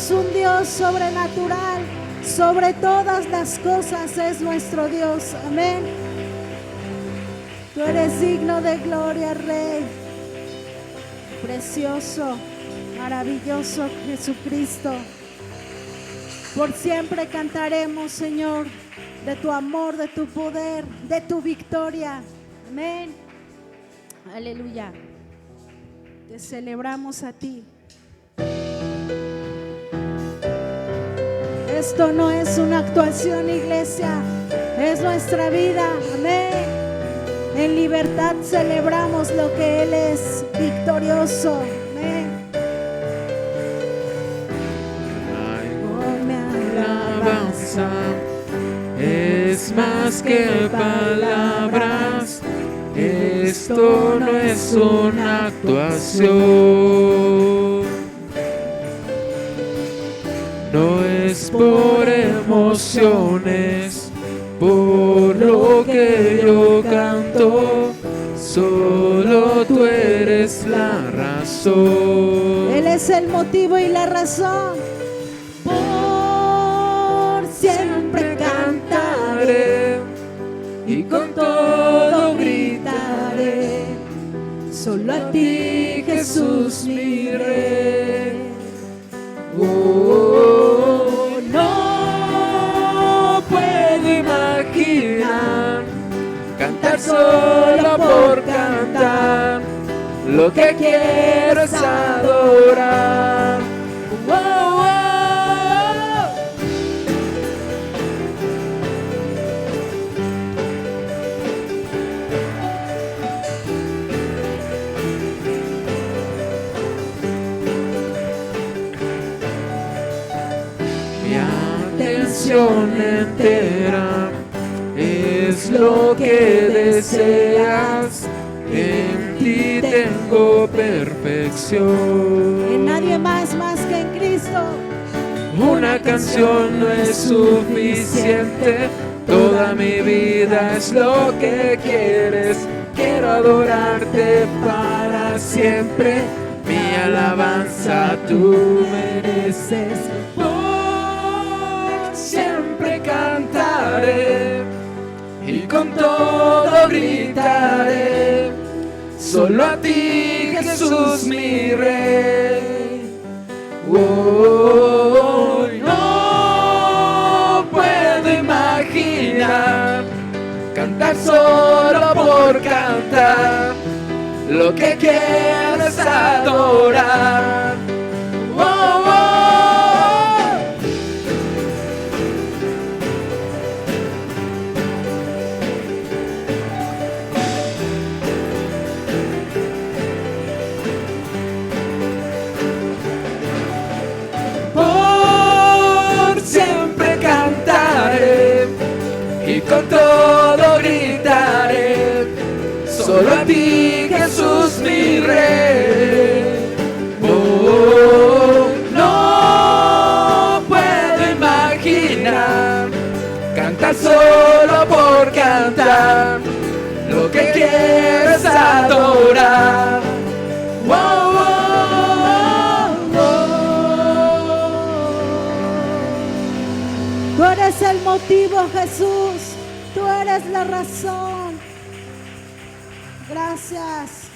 Tenemos un Dios sobrenatural. Sobre todas las cosas es nuestro Dios. Amén. Tú eres digno de gloria, Rey. Precioso, maravilloso Jesucristo. Por siempre cantaremos, Señor, de tu amor, de tu poder, de tu victoria. Amén. Aleluya. Te celebramos a ti. Esto no es una actuación, iglesia, es nuestra vida. Amén. En libertad celebramos lo que Él es, victorioso. Amén. Oh, mi alabanza es más que palabras. Esto no es una actuación. No es por emociones, por lo que yo canto, solo tú eres la razón. Él es el motivo y la razón. Por siempre cantaré y con todo gritaré, solo a ti, Jesús, mi Rey. No puedo imaginar cantar solo por cantar. Lo que quiero es adorar. Entera es lo que deseas. En ti tengo perfección. En nadie más que en Cristo. Una canción no es suficiente. Toda mi vida es lo que quieres. Quiero adorarte para siempre. Mi alabanza tú mereces. Siempre cantaré y con todo gritaré, solo a ti, Jesús, mi Rey. No puedo imaginar cantar solo por cantar. Lo que quiero es adorar. Con todo gritaré, solo a ti, Jesús, mi Rey. No puedo imaginar cantar solo por cantar. Lo que quiero es adorar. Tú eres el motivo, Jesús. Tú eres la razón. Gracias.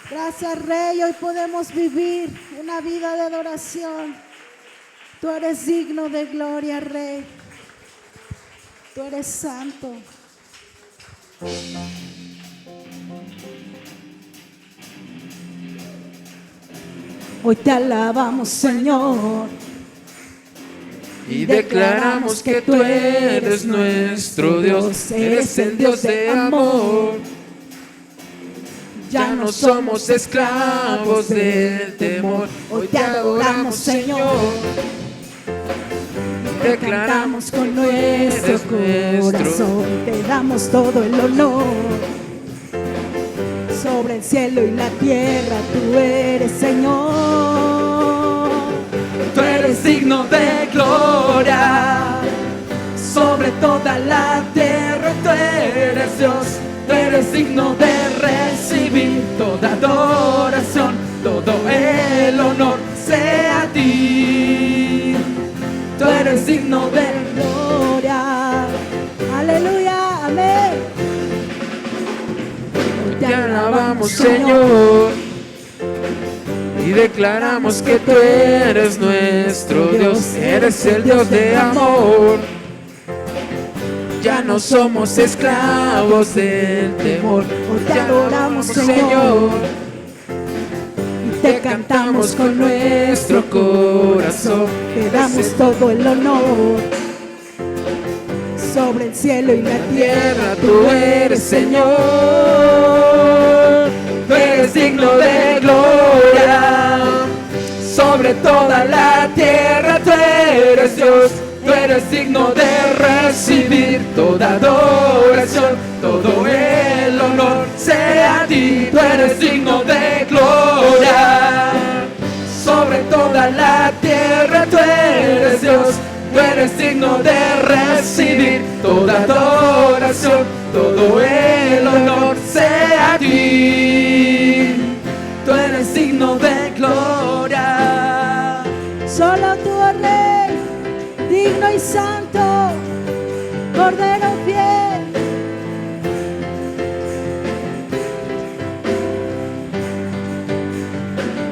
Gracias, Rey. Hoy podemos vivir una vida de adoración. Tú eres digno de gloria, Rey. Tú eres santo. Hoy te alabamos, Señor. Y declaramos que tú eres nuestro Dios, eres el Dios de amor. Ya no somos esclavos del temor, hoy te adoramos, Señor. Declaramos con nuestro corazón, te damos todo el honor. Sobre el cielo y la tierra, tú eres Señor. Tú eres digno de gloria, sobre toda la tierra tú eres Dios. Tú eres digno de recibir toda adoración, todo el honor sea a ti. digno de gloria. Aleluya, amén. Te alabamos, Señor, y declaramos que tú eres nuestro Dios, eres el Dios de amor. Ya no somos esclavos del temor, Te adoramos, Señor, te cantamos con nuestro corazón, te damos todo el honor. Sobre el cielo y la tierra, tú eres Señor, tú eres digno de gloria. Sobre toda la tierra tú eres Dios, tú eres digno de recibir toda adoración, todo el honor sea a ti, tú eres digno de gloria. Sobre toda la tierra tú eres Dios, tú eres digno de recibir toda adoración, todo el honor sea a ti, tú eres digno de gloria. solo tú, oh Rey, digno y santo, Cordero fiel.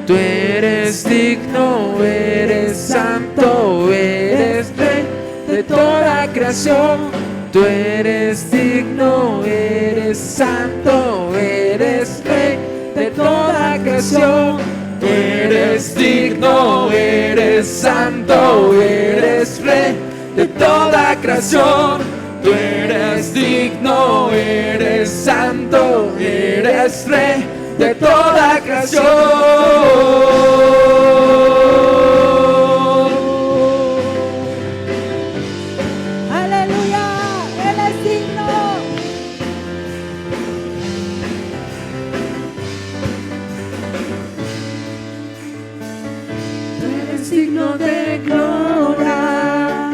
Tú eres digno, eres santo, eres Rey de toda creación. Tú eres digno, eres santo, eres Rey de toda creación. Tú eres digno, eres santo, eres Rey de toda creación. Tú eres digno, eres santo, eres Rey de toda creación. Aleluya, Él es digno. Tú eres digno de gloria,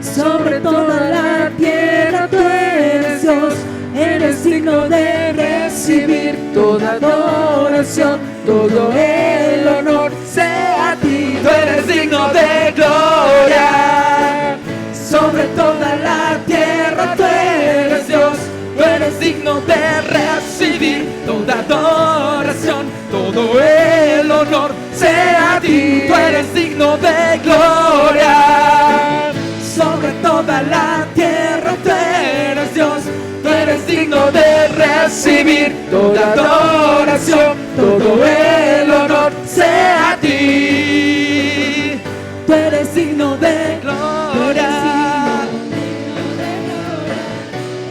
sobre toda la tierra tú eres Dios, eres digno de recibir toda adoración, todo el honor sea a ti. Tú eres digno de gloria, sobre toda la tierra tú eres Dios, tú eres digno de recibir toda adoración, todo el honor sea a ti. Tú eres digno de gloria, sobre toda la tierra tú eres Dios, tú eres digno de recibir toda adoración, todo el honor sea a ti. Tú eres digno de gloria,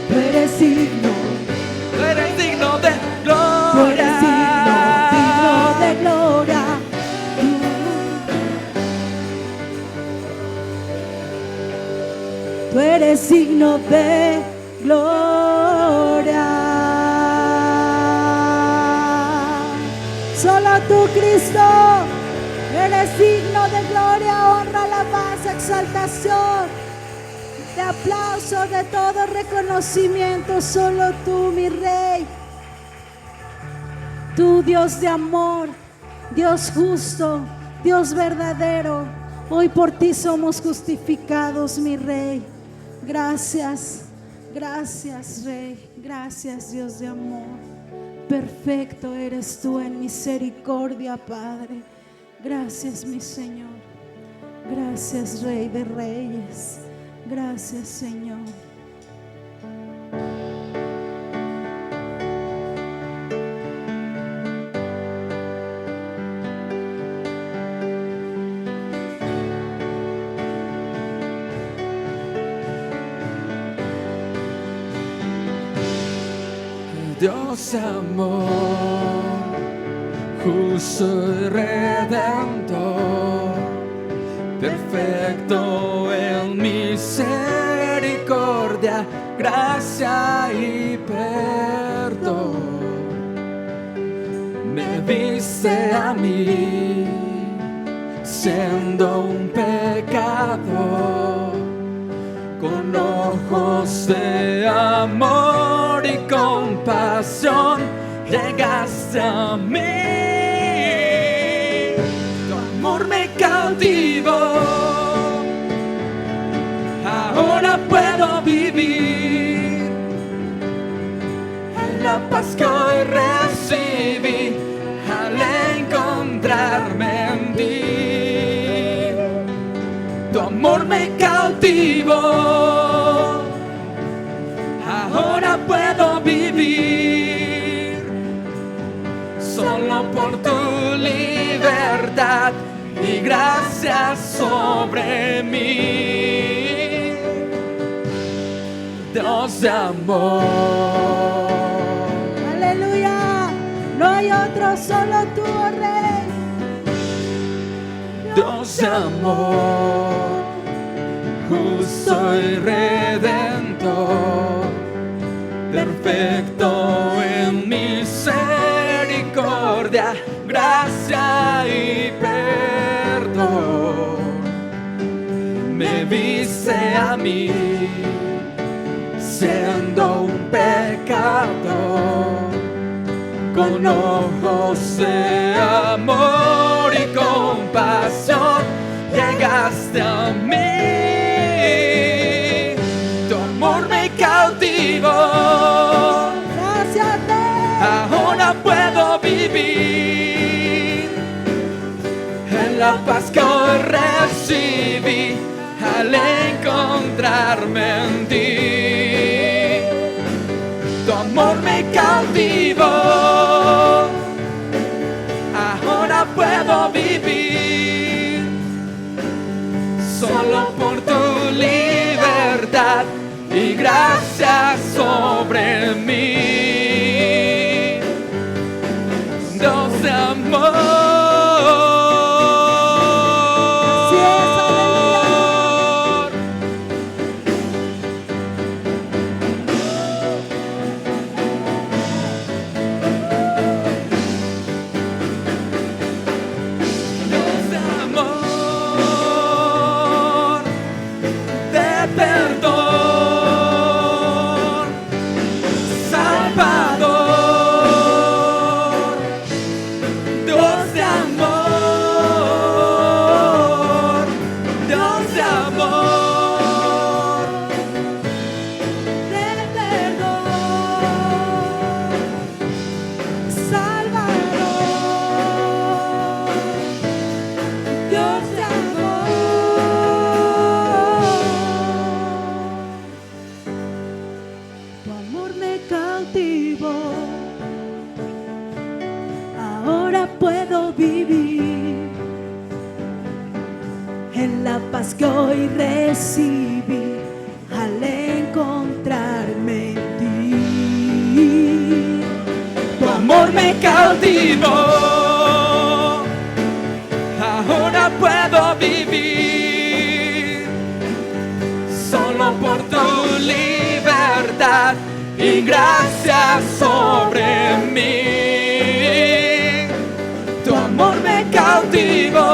Tú eres digno, tú eres digno de tú eres digno, digno gloria. de gloria. Tú eres digno de gloria. Solo tú, Cristo, eres digno de gloria, honra, alabanza, exaltación, de aplauso, de todo reconocimiento. Solo tú, mi Rey, tú, Dios de amor, Dios justo, Dios verdadero. Hoy por ti somos justificados, mi Rey. Gracias, gracias, Rey. Gracias, Dios de amor. Perfecto eres tú en misericordia, Padre. Gracias, mi Señor. Gracias, Rey de Reyes. Gracias, Señor. Dios amor, justo y redentor, perfecto en misericordia, gracia y perdón. Me viste a mí, siendo un pecador, con ojos de amor y compasión, llegaste a mí. Tu amor me cautivó, ahora puedo vivir en la paz que hoy recibí al encontrarme en ti. Tu amor me cautivó, ahora puedo vivir solo por tu libertad y gracias sobre mí. Dios de amor, Aleluya. No hay otro, solo tú, oh Rey. Dios de amor, justo y redentor, perfecto en misericordia, gracia y perdón. Me viste a mí siendo un pecador, con ojos de amor y compasión llegaste a mí. Tu amor me cautivó, Gracias, Rey. ahora puedo vivir en la paz que hoy recibí al encontrarme en ti. Tu amor me cautivó, ahora puedo vivir solo por tu libertad y gracias sobre mí. Dios de amor. Así es, aleluya. Dios de amor, de perdón, Salvador. Dios de amor, Dios de amor, De perdón, Salvador, Dios de amor. Tu amor me cautivó, ahora puedo vivir en la paz que hoy recibí al encontrarme en ti. tu amor me cautivó, ahora puedo vivir solo por tu libertad y gracias sobre mí. Tu amor me cautivó,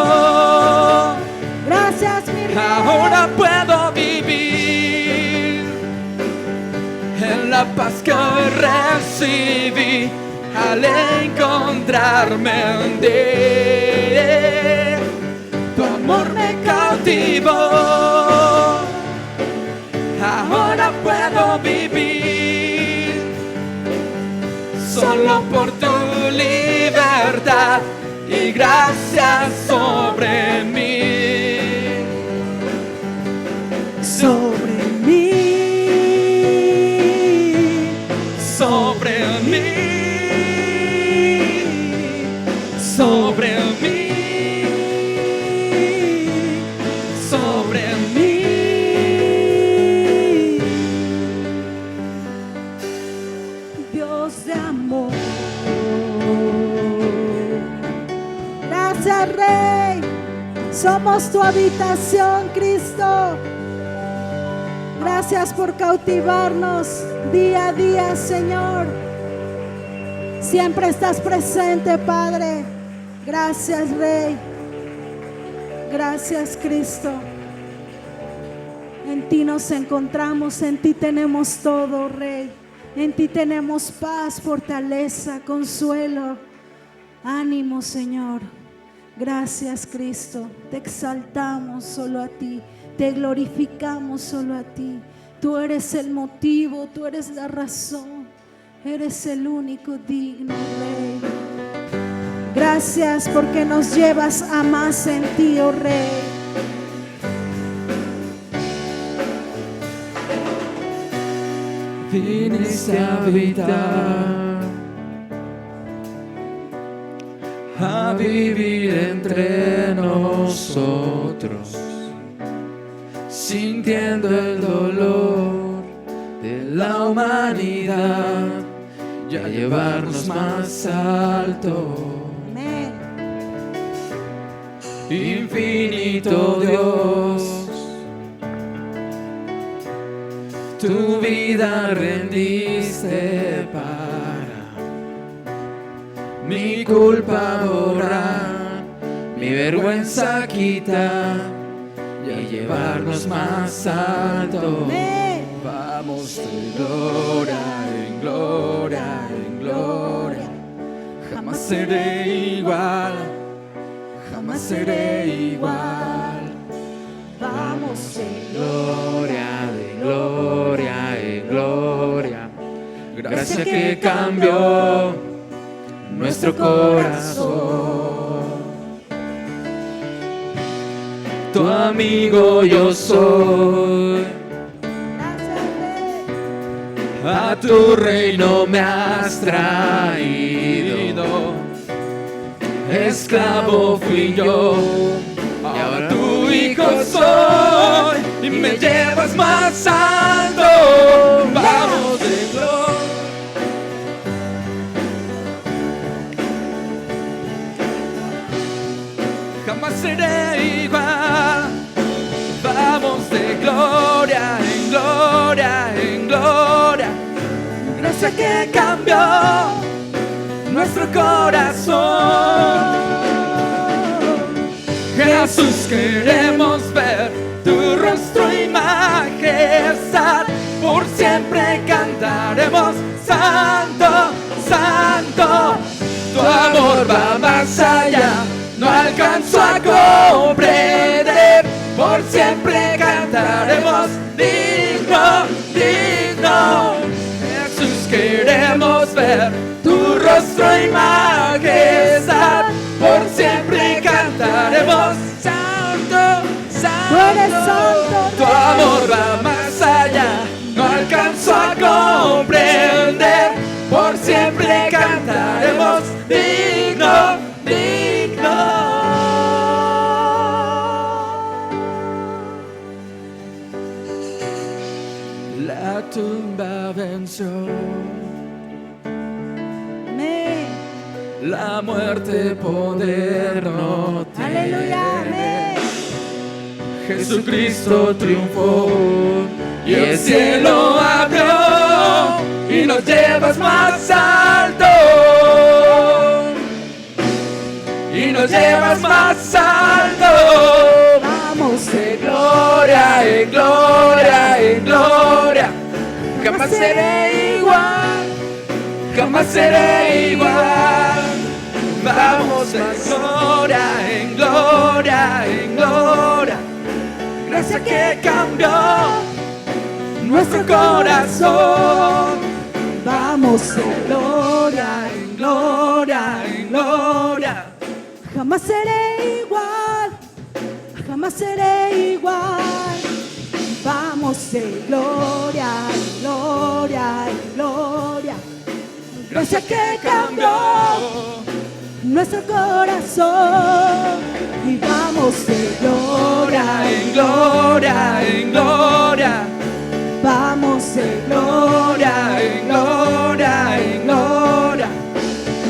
Gracias, mi Rey. ahora puedo vivir en la paz que hoy recibí al encontrarme en ti. Tu amor me cautivó, ahora puedo vivir solo por tu libertad y gracias sobre mí. Sobre mí, Sobre mí, sobre mí, sobre mí. Dios de amor. Gracias, Rey. Somos tu habitación, Cristo. Gracias por cautivarnos día a día, Señor. Siempre estás presente, Padre. Gracias, Rey. Gracias, Cristo. En ti nos encontramos, en ti tenemos todo, Rey. En ti tenemos paz, fortaleza, consuelo, ánimo, Señor. Gracias, Cristo. Te exaltamos solo a ti. te glorificamos solo a ti. Tú eres el motivo, tú eres la razón, eres el único digno, Rey. Gracias porque nos llevas a más en ti, oh Rey. Viniste a habitar, a vivir entre nosotros, sintiendo el dolor de la humanidad y a llevarnos más alto. Amén. Infinito Dios, tu vida rendiste para mi culpa borrar, mi vergüenza quitar y a llevarnos más alto. Amén. Vamos de gloria en gloria en gloria, jamás seré igual, jamás seré igual. Vamos en Gloria de gloria en gloria, gracia que cambió nuestro corazón. Tu amigo yo soy, a tu reino me has traído. Esclavo fui yo, y ahora tu hijo soy, y me llevas más alto. Vamos de gloria. Jamás seré igual. Vamos de gloria en gloria en gloria, gracia que cambió nuestro corazón. Jesús, queremos ver tu rostro y majestad, por siempre cantaremos santo, santo. Tu amor va más allá, no alcanzo a comprender, por siempre cantaremos digno, digno. Jesús, queremos ver tu rostro y majestad, por siempre cantaremos santo, santo. Tú eres santo, Tu amor va más allá, no alcanzo a comprender, por siempre cantaremos digno, digno. La tumba venció, Amén. la muerte poder no tiene. Aleluya, amén. Jesucristo triunfó y el cielo abrió y nos llevas más alto. Y nos llevas más alto. Vamos de gloria en gloria en gloria. Jamás seré igual, jamás seré igual. Vamos de gloria en gloria en gloria, gracia que cambió nuestro corazón. Vamos de gloria en gloria en gloria. Jamás seré igual, jamás seré igual. Vamos de gloria en gloria en gloria, gracia que cambió nuestro corazón. Y vamos de gloria En gloria en gloria, vamos de gloria en gloria en gloria.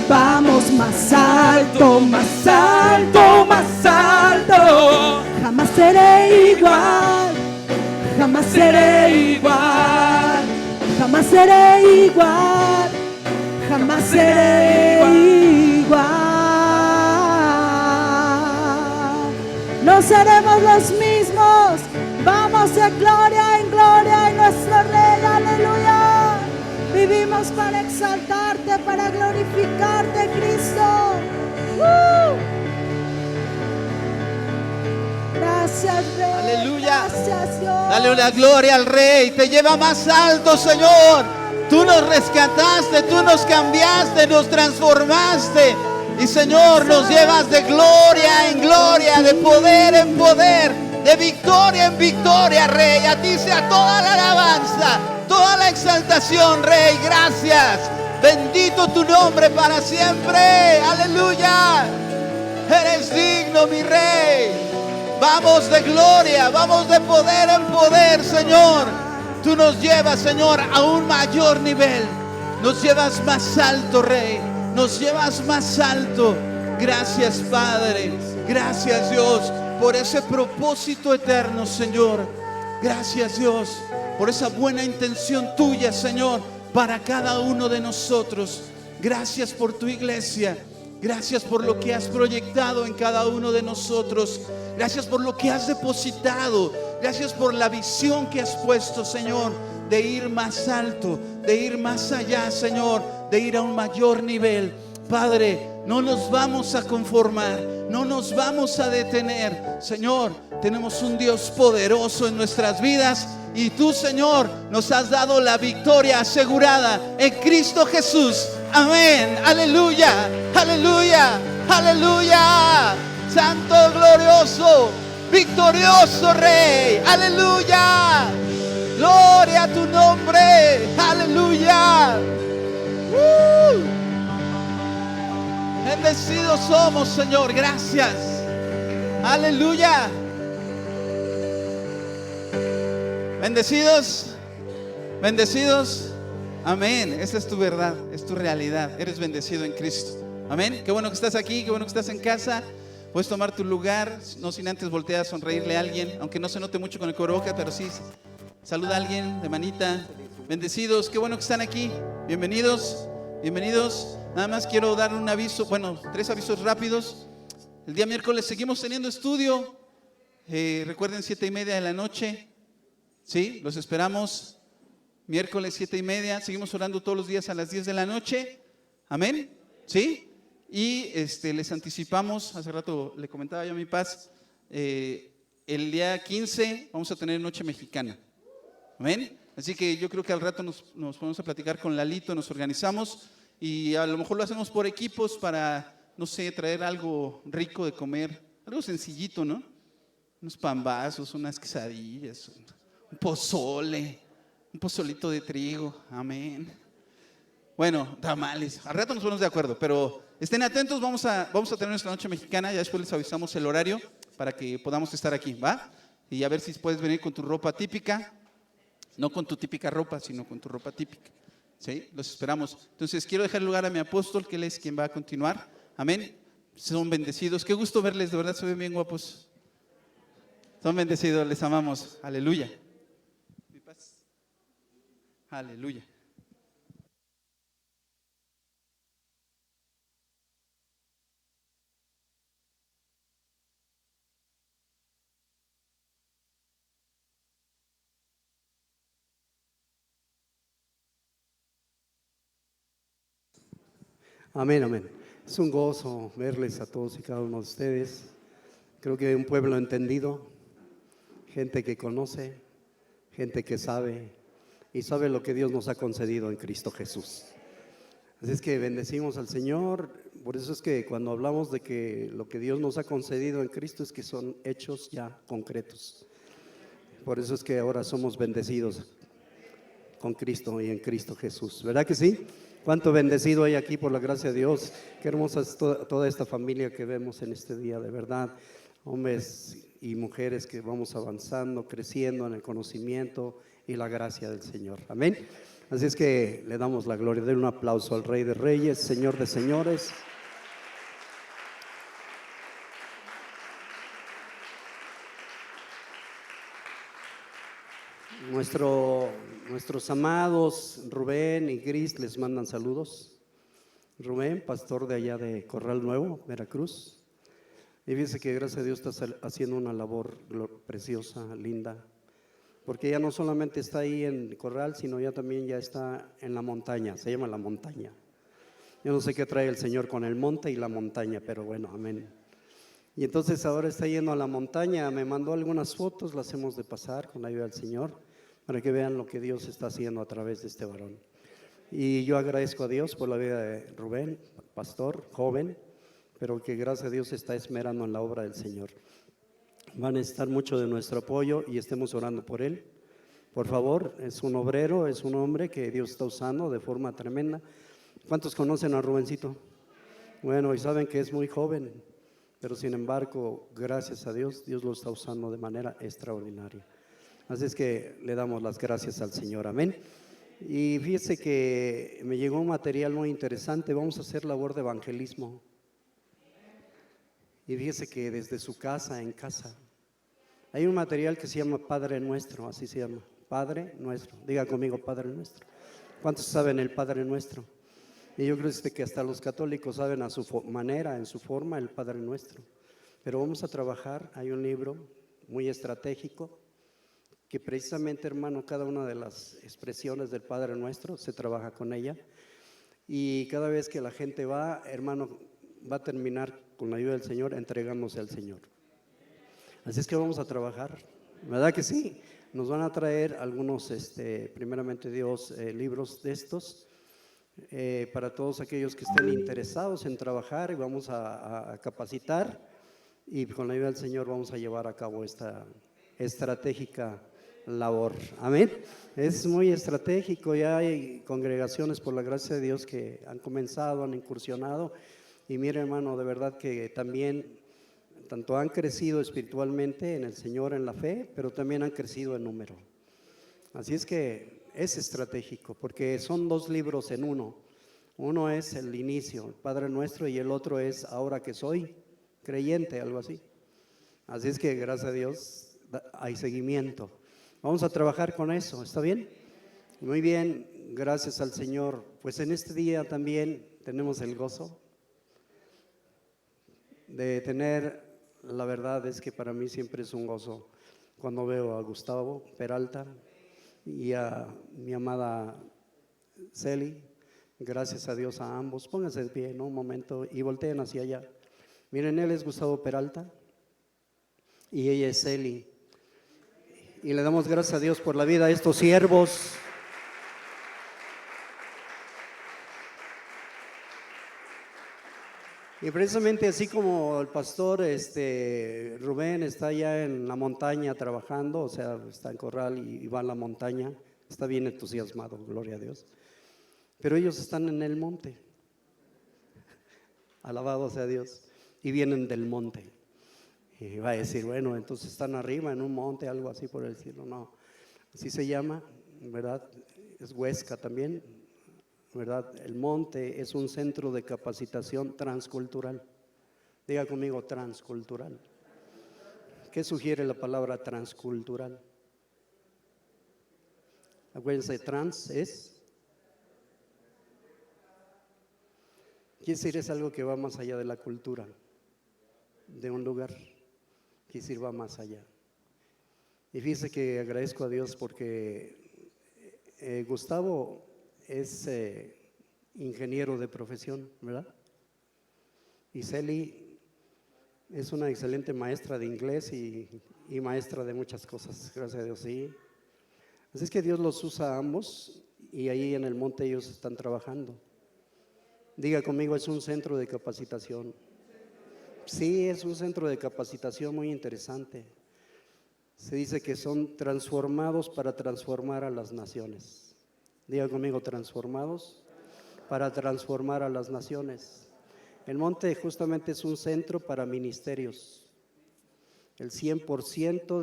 vamos más alto, Más alto, más alto. jamás seré igual, jamás seré igual, jamás seré igual, jamás seré igual. No seremos los mismos. Vamos de gloria en nuestro Rey, aleluya. Vivimos para exaltarte, para glorificarte, Cristo. Gracias, Rey. Aleluya. Gracias. Dale la gloria al Rey. Te lleva más alto, Señor. Tú nos rescataste, tú nos cambiaste, nos transformaste. Y Señor, nos llevas de gloria en gloria, de poder en poder, de victoria en victoria, Rey. A ti sea toda la alabanza, toda la exaltación, Rey. Gracias. Bendito tu nombre para siempre. Aleluya. Eres digno, mi Rey. Vamos de gloria, vamos de poder en poder, Señor. Tú nos llevas, Señor, a un mayor nivel. Nos llevas más alto, Rey. Nos llevas más alto. Gracias, Padre. Gracias, Dios, por ese propósito eterno, Señor. Gracias, Dios, por esa buena intención tuya, Señor, para cada uno de nosotros. Gracias por tu iglesia. Gracias por lo que has proyectado en cada uno de nosotros. Gracias por lo que has depositado. Gracias por la visión que has puesto, Señor, de ir más alto, de ir más allá, Señor, de ir a un mayor nivel. Padre, no nos vamos a conformar, no nos vamos a detener. Señor, tenemos un Dios poderoso en nuestras vidas. Y tú, Señor, nos has dado la victoria asegurada en Cristo Jesús. Amén, aleluya, aleluya, aleluya. Santo, glorioso, victorioso Rey, aleluya. Gloria a tu nombre, aleluya. Bendecidos somos, Señor, gracias. Aleluya. Bendecidos, bendecidos. Amén. Esa es tu verdad, es tu realidad. Eres bendecido en Cristo. Amén. Qué bueno que estás aquí, qué bueno que estás en casa. Puedes tomar tu lugar, no sin antes voltear a sonreírle a alguien, aunque no se note mucho con el cubrebocas, pero sí, saluda a alguien de manita. Bendecidos, qué bueno que están aquí. Bienvenidos, bienvenidos. Nada más quiero dar un aviso, bueno, 3 avisos rápidos. El día miércoles seguimos teniendo estudio. Recuerden, 7:30 de la noche. Sí, los esperamos. Miércoles 7:30. Seguimos orando todos los días a las 10 de la noche. Amén. ¿Sí? Y les anticipamos, hace rato le comentaba yo a mi paz, el día 15 vamos a tener noche mexicana. Amén. Así que yo creo que al rato nos ponemos a platicar con Lalito, nos organizamos y a lo mejor lo hacemos por equipos para, no sé, traer algo rico de comer, algo sencillito, ¿no? Unos pambazos, unas quesadillas, un pozole, un pozolito de trigo. Amén. Bueno, tamales. Al rato nos ponemos de acuerdo, pero estén atentos, vamos a tener nuestra noche mexicana. Ya después les avisamos el horario para que podamos estar aquí, ¿va? Y a ver si puedes venir con tu ropa típica, no con tu típica ropa, sino con tu ropa típica. ¿Sí? Los esperamos. Entonces quiero dejar lugar a mi apóstol, que él es quien va a continuar. Amén. Son bendecidos. Qué gusto verles, de verdad se ven bien guapos. Son bendecidos, les amamos. Aleluya. Mi paz. Aleluya. Amén, amén. Es un gozo verles a todos y cada uno de ustedes. Creo que hay un pueblo entendido, gente que conoce, gente que sabe y sabe lo que Dios nos ha concedido en Cristo Jesús. Así es que bendecimos al Señor. Por eso es que cuando hablamos de que lo que Dios nos ha concedido en Cristo es que son hechos ya concretos. Por eso es que ahora somos bendecidos con Cristo y en Cristo Jesús. ¿Verdad que sí? Cuánto bendecido hay aquí por la gracia de Dios. Qué hermosa es toda esta familia que vemos en este día, de verdad. Hombres y mujeres que vamos avanzando, creciendo en el conocimiento y la gracia del Señor. Amén. Así es que le damos la gloria. Den un aplauso al Rey de Reyes, Señor de Señores. Nuestros amados Rubén y Gris les mandan saludos. Rubén, pastor de allá de Corral Nuevo, Veracruz. Y dice que gracias a Dios está haciendo una labor preciosa, linda. Porque ya no solamente está ahí en Corral, sino ya también ya está en la montaña. Se llama La Montaña. Yo no sé qué trae el Señor con el monte y la montaña, pero bueno, amén. Y entonces ahora está yendo a la montaña, me mandó algunas fotos, las hemos de pasar con la ayuda del Señor, para que vean lo que Dios está haciendo a través de este varón. Y yo agradezco a Dios por la vida de Rubén, pastor, joven, pero que gracias a Dios se está esmerando en la obra del Señor. Van a necesitar mucho de nuestro apoyo y estemos orando por él. Por favor, es un obrero, es un hombre que Dios está usando de forma tremenda. ¿Cuántos conocen a Rubencito? Bueno, y saben que es muy joven, pero sin embargo, gracias a Dios, Dios lo está usando de manera extraordinaria. Así es que le damos las gracias al Señor, amén. Y fíjese que me llegó un material muy interesante, vamos a hacer labor de evangelismo. Y fíjese que desde su casa, en casa, hay un material que se llama Padre Nuestro, así se llama, Padre Nuestro. Diga conmigo, Padre Nuestro. ¿Cuántos saben el Padre Nuestro? Y yo creo que hasta los católicos saben a su manera, en su forma, el Padre Nuestro. Pero vamos a trabajar, hay un libro muy estratégico, que precisamente, hermano, cada una de las expresiones del Padre Nuestro se trabaja con ella. Y cada vez que la gente va, hermano, va a terminar con la ayuda del Señor entregándose al Señor. Así es que vamos a trabajar, ¿verdad que sí? Nos van a traer algunos, primeramente Dios, libros de estos, para todos aquellos que estén interesados en trabajar, y vamos a capacitar, y con la ayuda del Señor vamos a llevar a cabo esta estratégica labor, amén. Es muy estratégico, ya hay congregaciones por la gracia de Dios que han comenzado, han incursionado, y mire, hermano, de verdad que también tanto han crecido espiritualmente en el Señor, en la fe, pero también han crecido en número. Así es que es estratégico, porque son dos libros en uno. Uno es el inicio, el Padre Nuestro, y el otro es Ahora que soy creyente, algo así. Así es que gracias a Dios hay seguimiento. Vamos a trabajar con eso, ¿está bien? Muy bien, gracias al Señor. Pues en este día también tenemos el gozo de tener, la verdad es que para mí siempre es un gozo cuando veo a Gustavo Peralta y a mi amada Celi. Gracias a Dios a ambos. Pónganse de pie, ¿no? Un momento y volteen hacia allá. Miren, él es Gustavo Peralta y ella es Celi. Y le damos gracias a Dios por la vida de estos siervos. Y precisamente así como el pastor Rubén está allá en la montaña trabajando, o sea, está en Corral y va a la montaña, está bien entusiasmado, gloria a Dios. Pero ellos están en el monte, alabado sea Dios, y vienen del monte. Y va a decir, bueno, entonces están arriba en un monte, algo así por el cielo. No, así se llama, ¿verdad? Es Huesca también, ¿verdad? El monte es un centro de capacitación transcultural. Diga conmigo, transcultural. ¿Qué sugiere la palabra transcultural? Acuérdense, trans quiere decir, es algo que va más allá de la cultura de un lugar. Quiere decir, va más allá. Y fíjese que agradezco a Dios porque Gustavo es ingeniero de profesión, ¿verdad? Y Celi es una excelente maestra de inglés y maestra de muchas cosas, gracias a Dios, sí. Así es que Dios los usa a ambos y ahí en el monte ellos están trabajando. Diga conmigo, es un centro de capacitación. Sí, es un centro de capacitación muy interesante. Se dice que son transformados para transformar a las naciones. Diga conmigo, transformados para transformar a las naciones. El monte justamente es un centro para ministerios. El 100%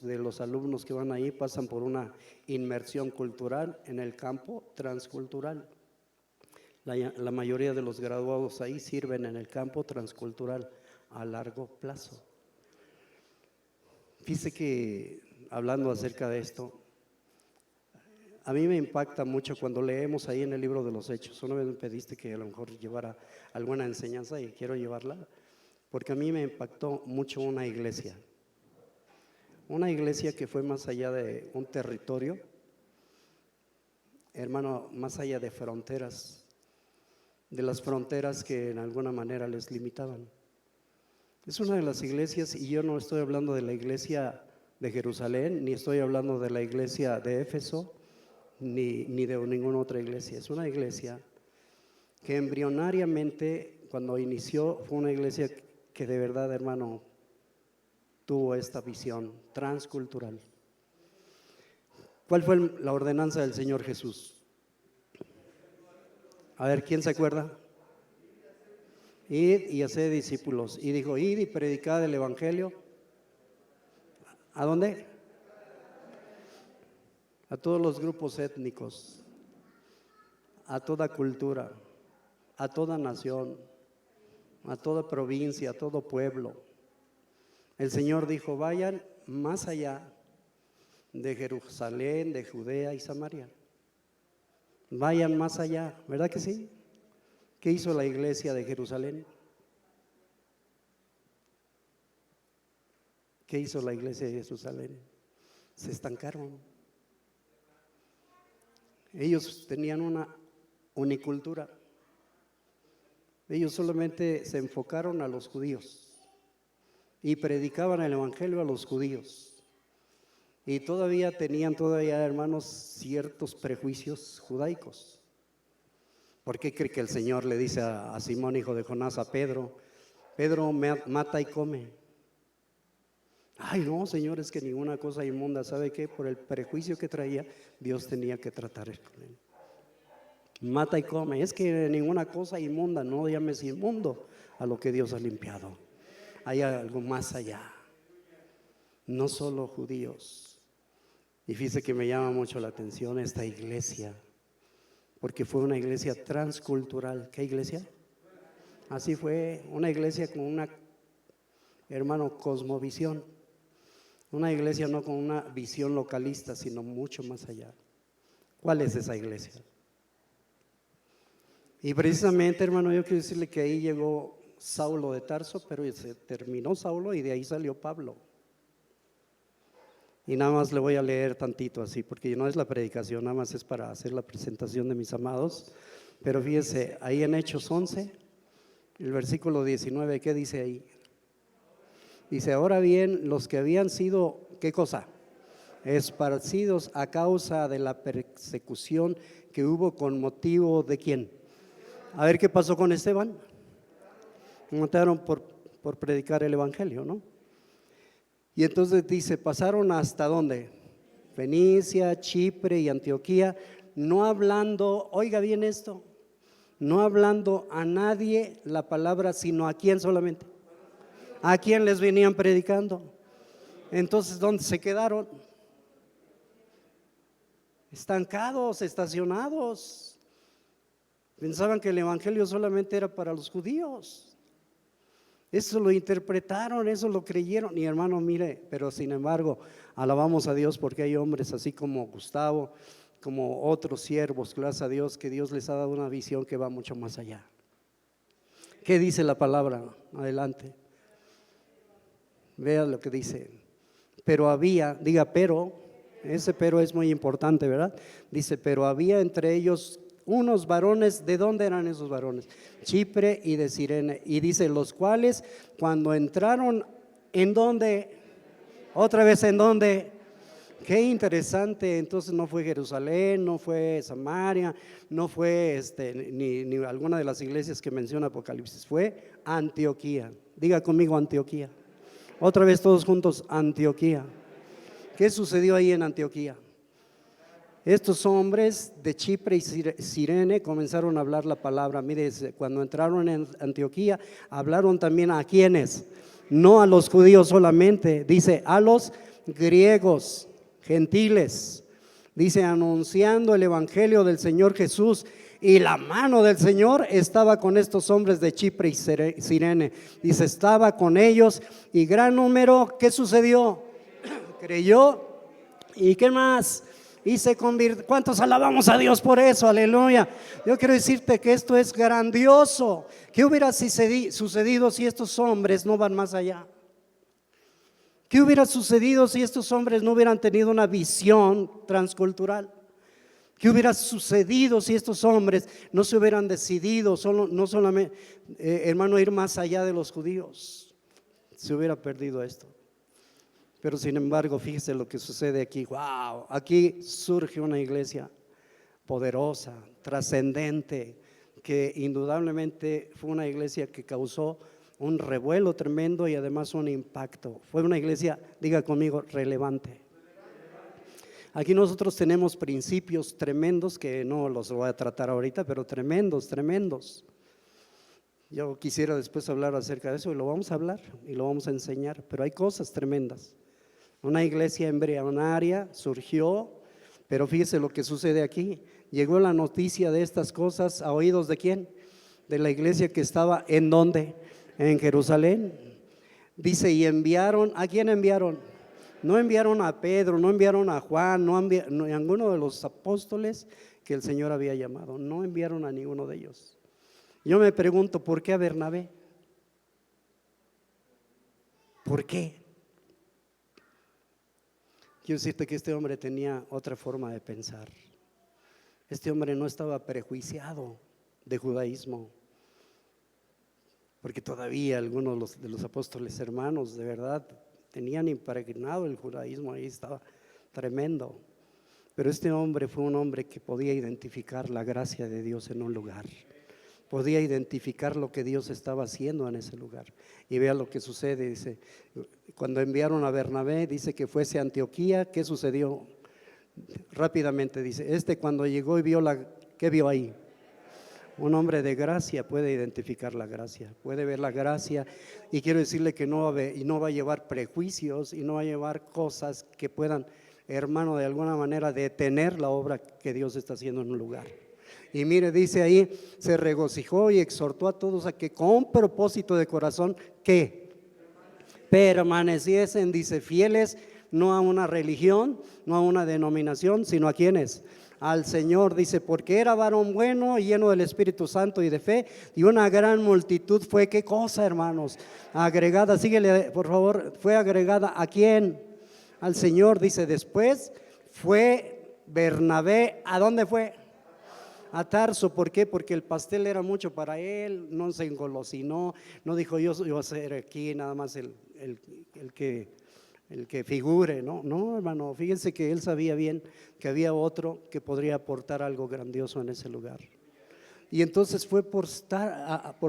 de los alumnos que van ahí pasan por una inmersión cultural en el campo transcultural. La mayoría de los graduados ahí sirven en el campo transcultural a largo plazo. Fíjese que hablando acerca de esto, a mí me impacta mucho cuando leemos ahí en el libro de los Hechos. Una vez me pediste que a lo mejor llevara alguna enseñanza y quiero llevarla, porque a mí me impactó mucho una iglesia que fue más allá de un territorio, hermano, más allá de fronteras, de las fronteras que en alguna manera les limitaban. Es una de las iglesias, y yo no estoy hablando de la iglesia de Jerusalén, ni estoy hablando de la iglesia de Éfeso, ni de ninguna otra iglesia. Es una iglesia que embrionariamente, cuando inició, fue una iglesia que de verdad, hermano, tuvo esta visión transcultural. ¿Cuál fue la ordenanza del Señor Jesús? A ver, ¿quién se acuerda? Id y haced discípulos. Y dijo, id y predicad el evangelio. ¿A dónde? A todos los grupos étnicos, a toda cultura, a toda nación, a toda provincia, a todo pueblo. El Señor dijo, vayan más allá de Jerusalén, de Judea y Samaria. Vayan más allá, ¿verdad que sí? ¿Qué hizo la iglesia de Jerusalén? ¿Qué hizo la iglesia de Jerusalén? Se estancaron. Ellos tenían una unicultura. Ellos solamente se enfocaron a los judíos y predicaban el evangelio a los judíos. Y todavía tenían, hermanos, ciertos prejuicios judaicos. ¿Por qué cree que el Señor le dice a Simón, hijo de Jonás, a Pedro, Pedro, mata y come? Ay, no, Señor, es que ninguna cosa inmunda. ¿Sabe qué? Por el prejuicio que traía, Dios tenía que tratar con él. Mata y come. Es que ninguna cosa inmunda, no llames inmundo a lo que Dios ha limpiado. Hay algo más allá. No solo judíos. Y fíjese que me llama mucho la atención esta iglesia, porque fue una iglesia transcultural. ¿Qué iglesia? Así fue, una iglesia con una, hermano, cosmovisión. Una iglesia no con una visión localista, sino mucho más allá. ¿Cuál es esa iglesia? Y precisamente, hermano, yo quiero decirle que ahí llegó Saulo de Tarso, pero se terminó Saulo y de ahí salió Pablo. Y nada más le voy a leer tantito así, porque no es la predicación, nada más es para hacer la presentación de mis amados. Pero fíjese, ahí en Hechos 11, el versículo 19, ¿qué dice ahí? Dice, ahora bien, los que habían sido, ¿qué cosa? Esparcidos a causa de la persecución que hubo con motivo de ¿quién? A ver qué pasó con Esteban. Mataron por predicar el evangelio, ¿no? Y entonces dice, pasaron hasta ¿dónde? Fenicia, Chipre y Antioquía, no hablando, oiga bien esto, no hablando a nadie la palabra, sino a quién solamente. ¿A quién les venían predicando? Entonces, ¿dónde se quedaron? Estancados, estacionados. Pensaban que el evangelio solamente era para los judíos. Eso lo interpretaron, eso lo creyeron. Y hermano, mire, pero sin embargo, alabamos a Dios porque hay hombres así como Gustavo, como otros siervos, gracias a Dios, que Dios les ha dado una visión que va mucho más allá. ¿Qué dice la palabra? Adelante. Vea lo que dice. Pero había, diga pero, ese pero es muy importante, ¿verdad? Dice, pero había entre ellos unos varones. ¿De dónde eran esos varones? Chipre y de Cirene. Y dice, los cuales cuando entraron, ¿en dónde? Otra vez, ¿en dónde? Qué interesante. Entonces no fue Jerusalén, no fue Samaria, no fue ni alguna de las iglesias que menciona Apocalipsis, fue Antioquía. Diga conmigo Antioquía. Otra vez todos juntos, Antioquía. ¿Qué sucedió ahí en Antioquía? Estos hombres de Chipre y Cirene comenzaron a hablar la palabra. Mire, cuando entraron en Antioquía, hablaron también a ¿quiénes? No a los judíos solamente, dice a los griegos, gentiles. Dice, anunciando el evangelio del Señor Jesús. Y la mano del Señor estaba con estos hombres de Chipre y Cirene. Dice, estaba con ellos y gran número, ¿qué sucedió? Creyó. ¿Y qué más? Y se convirtió. ¿Cuántos alabamos a Dios por eso? Aleluya. Yo quiero decirte que esto es grandioso. ¿Qué hubiera sucedido si estos hombres no van más allá? ¿Qué hubiera sucedido si estos hombres no hubieran tenido una visión transcultural? ¿Qué hubiera sucedido si estos hombres no se hubieran decidido no solamente, hermano, ir más allá de los judíos? se hubiera perdido esto. Pero sin embargo, fíjese lo que sucede aquí. ¡Wow! Aquí surge una iglesia poderosa, trascendente, que indudablemente fue una iglesia que causó un revuelo tremendo y además un impacto. Fue una iglesia, diga conmigo, relevante. Aquí nosotros tenemos principios tremendos que no los voy a tratar ahorita, pero tremendos, tremendos. Yo quisiera después hablar acerca de eso y lo vamos a hablar y lo vamos a enseñar, pero hay cosas tremendas. Una iglesia embrionaria surgió, pero fíjese lo que sucede aquí. Llegó la noticia de estas cosas a oídos ¿de quién? De la iglesia que estaba ¿en dónde? En Jerusalén. Dice, y enviaron, ¿a quién enviaron? No enviaron a Pedro, no enviaron a Juan, no enviaron a ninguno de los apóstoles que el Señor había llamado, no enviaron a ninguno de ellos. Yo me pregunto, ¿por qué a Bernabé? ¿Por qué? Quiero decirte que este hombre tenía otra forma de pensar. Este hombre no estaba prejuiciado de judaísmo, porque todavía algunos de los apóstoles hermanos de verdad tenían impregnado el judaísmo, ahí estaba tremendo. Pero este hombre fue un hombre que podía identificar la gracia de Dios en un lugar, podía identificar lo que Dios estaba haciendo en ese lugar. Y vea lo que sucede, dice, cuando enviaron a Bernabé, dice que fuese a Antioquía. ¿Qué sucedió? Rápidamente dice, cuando llegó y vio ¿qué vio ahí? Un hombre de gracia puede identificar la gracia, puede ver la gracia, y quiero decirle que no va a llevar prejuicios y no va a llevar cosas que puedan, hermano, de alguna manera detener la obra que Dios está haciendo en un lugar. Y mire, dice ahí, se regocijó y exhortó a todos a que con propósito de corazón, ¿qué? Permaneciesen, dice, fieles, no a una religión, no a una denominación, sino a ¿quiénes? Al Señor, dice, porque era varón bueno y lleno del Espíritu Santo y de fe, y una gran multitud fue, ¿qué cosa, hermanos? Agregada, síguele por favor, fue agregada ¿a quién? Al Señor. Dice, después fue Bernabé, ¿a dónde fue? A Tarso. ¿Por qué? Porque el pastel era mucho para él, no se engolosinó, no dijo yo voy a ser aquí nada más el que figure, no hermano, fíjense que él sabía bien que había otro que podría aportar algo grandioso en ese lugar. Y entonces fue por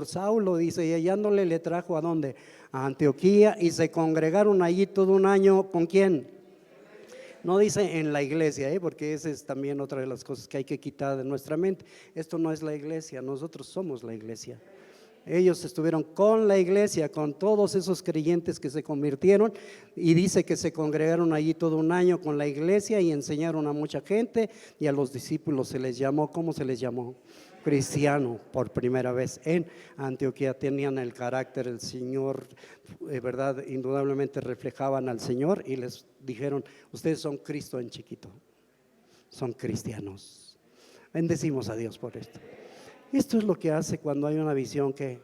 Saulo, dice, y hallándole le trajo ¿a dónde? A Antioquía, y se congregaron allí todo un año. ¿Con quién? No dice en la iglesia, porque esa es también otra de las cosas que hay que quitar de nuestra mente. Esto no es la iglesia, nosotros somos la iglesia. Ellos estuvieron con la iglesia, con todos esos creyentes que se convirtieron, y dice que se congregaron allí todo un año con la iglesia y enseñaron a mucha gente, y a los discípulos se les llamó, ¿cómo se les llamó? Cristiano. Por primera vez en Antioquía tenían el carácter del Señor, verdad, indudablemente reflejaban al Señor, y les dijeron, ustedes son Cristo en chiquito, son cristianos. Bendecimos a Dios por esto. Esto es lo que hace cuando hay una visión que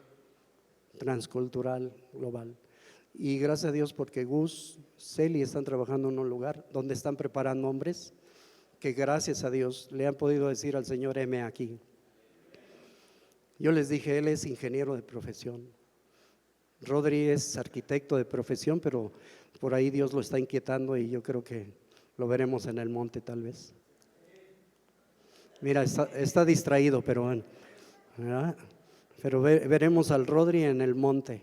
transcultural, global. Y gracias a Dios porque Gus, Celi están trabajando en un lugar donde están preparando hombres que gracias a Dios le han podido decir al Señor, heme aquí. Yo les dije, él es ingeniero de profesión, Rodri es arquitecto de profesión, pero por ahí Dios lo está inquietando y yo creo que lo veremos en el monte tal vez. Mira, está distraído, pero bueno, ¿verdad? Pero veremos al Rodri en el monte.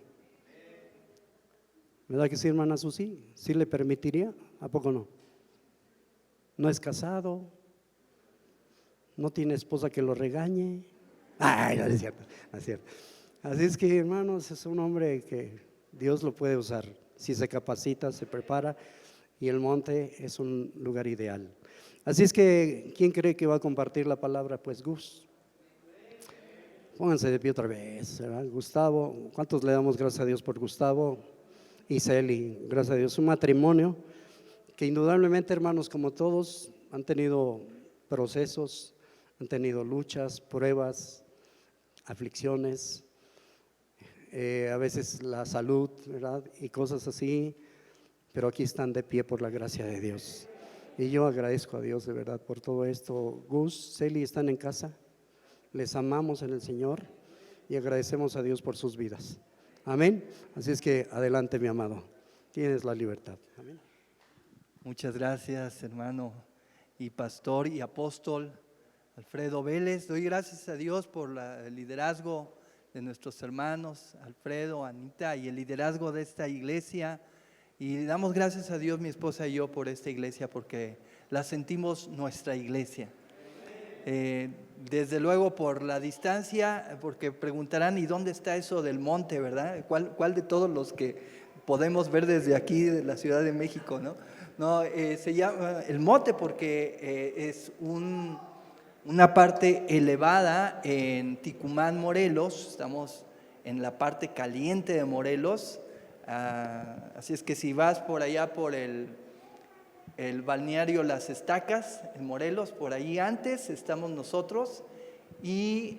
¿Verdad que sí, hermana Susi? ¿Sí le permitiría? ¿A poco no? No es casado, no tiene esposa que lo regañe. Ay, no es cierto, no es cierto. Así es que, hermanos, es un hombre que Dios lo puede usar si se capacita, se prepara, y el monte es un lugar ideal. Así es que, ¿quién cree que va a compartir la palabra? Pues Gus. Pónganse de pie otra vez, ¿verdad? Gustavo, ¿cuántos le damos gracias a Dios por Gustavo y Celi? Gracias a Dios, un matrimonio que indudablemente, hermanos, como todos, han tenido procesos, han tenido luchas, pruebas, aflicciones, a veces la salud, ¿verdad? Y cosas así, pero aquí están de pie por la gracia de Dios. Y yo agradezco a Dios de verdad por todo esto. Gus, Celi están en casa, les amamos en el Señor y agradecemos a Dios por sus vidas. Amén. Así es que adelante, mi amado. Tienes la libertad. Amén. Muchas gracias, hermano y pastor y apóstol Alfredo Vélez. Doy gracias a Dios por el liderazgo de nuestros hermanos Alfredo, Anita, y el liderazgo de esta iglesia. Y damos gracias a Dios, mi esposa y yo, por esta iglesia, porque la sentimos nuestra iglesia. Desde luego por la distancia, porque preguntarán, ¿y dónde está eso del monte, verdad? ¿Cuál de todos los que podemos ver desde aquí, de la Ciudad de México, no? No, se llama el monte porque es una parte elevada en Ticumán, Morelos. Estamos en la parte caliente de Morelos, así es que si vas por allá por el balneario Las Estacas, en Morelos, por ahí antes estamos nosotros, y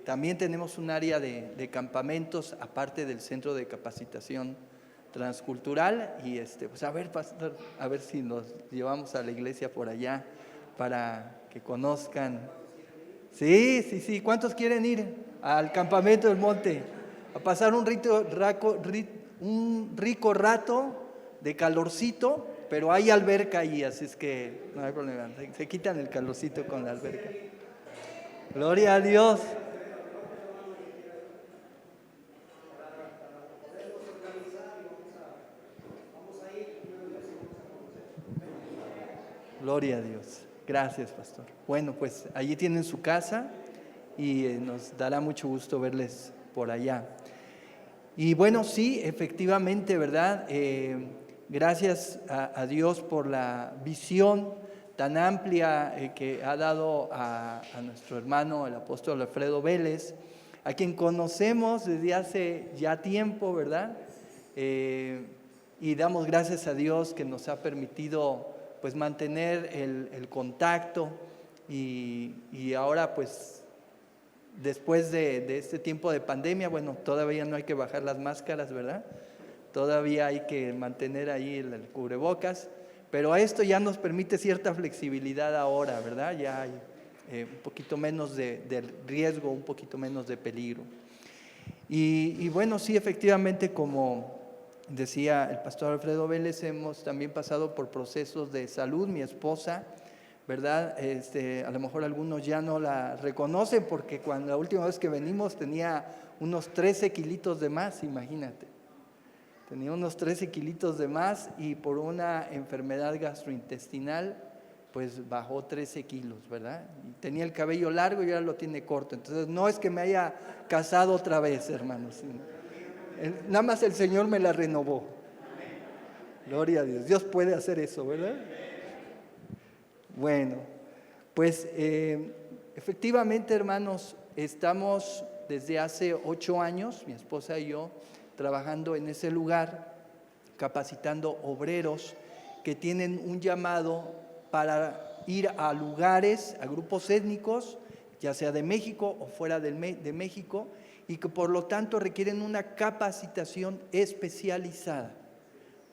también tenemos un área de campamentos, aparte del centro de capacitación transcultural, y pues a ver, pastor, a ver si nos llevamos a la iglesia por allá, para que conozcan. Sí, ¿cuántos quieren ir al campamento del monte? A pasar un rico rato de calorcito, pero hay alberca ahí, así es que no hay problema. Se quitan el calorcito con la alberca. Gloria a Dios. Gloria a Dios. Gracias, pastor. Bueno, pues allí tienen su casa y nos dará mucho gusto verles por allá. Y bueno, sí, efectivamente, ¿verdad? Gracias a Dios por la visión tan amplia que ha dado a nuestro hermano, el apóstol Alfredo Vélez, a quien conocemos desde hace ya tiempo, ¿verdad? Y damos gracias a Dios que nos ha permitido pues mantener el contacto y ahora pues después de este tiempo de pandemia, bueno, todavía no hay que bajar las máscaras, ¿verdad? Todavía hay que mantener ahí el cubrebocas, pero esto ya nos permite cierta flexibilidad ahora, ¿verdad? Ya hay un poquito menos de riesgo, un poquito menos de peligro. Y bueno, sí, efectivamente, como decía el pastor Alfredo Vélez, hemos también pasado por procesos de salud. Mi esposa, ¿verdad? A lo mejor algunos ya no la reconocen porque la última vez que venimos tenía unos 13 kilitos de más, imagínate. Tenía unos 13 kilitos de más y por una enfermedad gastrointestinal, pues bajó 13 kilos, ¿verdad? Y tenía el cabello largo y ahora lo tiene corto. Entonces no es que me haya casado otra vez, hermanos. Nada más el Señor me la renovó. Gloria a Dios. Dios puede hacer eso, ¿verdad? Bueno, pues efectivamente, hermanos, estamos desde hace 8 años, mi esposa y yo, trabajando en ese lugar, capacitando obreros que tienen un llamado para ir a lugares, a grupos étnicos, ya sea de México o fuera de México, y que por lo tanto requieren una capacitación especializada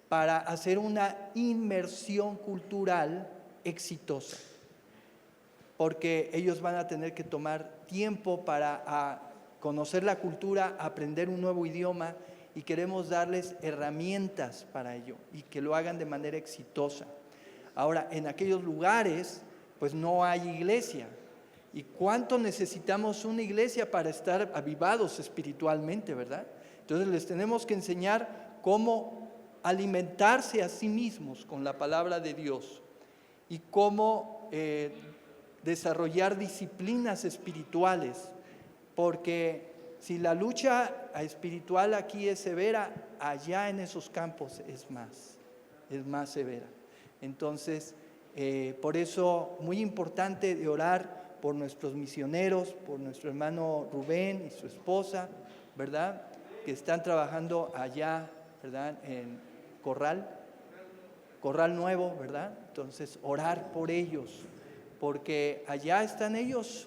para hacer una inmersión cultural exitosa, porque ellos van a tener que tomar tiempo para conocer la cultura, aprender un nuevo idioma, y queremos darles herramientas para ello y que lo hagan de manera exitosa. Ahora, en aquellos lugares, pues no hay iglesia. ¿Y cuánto necesitamos una iglesia para estar avivados espiritualmente, verdad? Entonces les tenemos que enseñar cómo alimentarse a sí mismos con la palabra de Dios y cómo desarrollar disciplinas espirituales, porque si la lucha espiritual aquí es severa, allá en esos campos es más severa. Entonces, por eso muy importante de orar por nuestros misioneros, por nuestro hermano Rubén y su esposa, ¿verdad? Que están trabajando allá, ¿verdad? En Corral Nuevo, ¿verdad? Entonces, orar por ellos, porque allá están ellos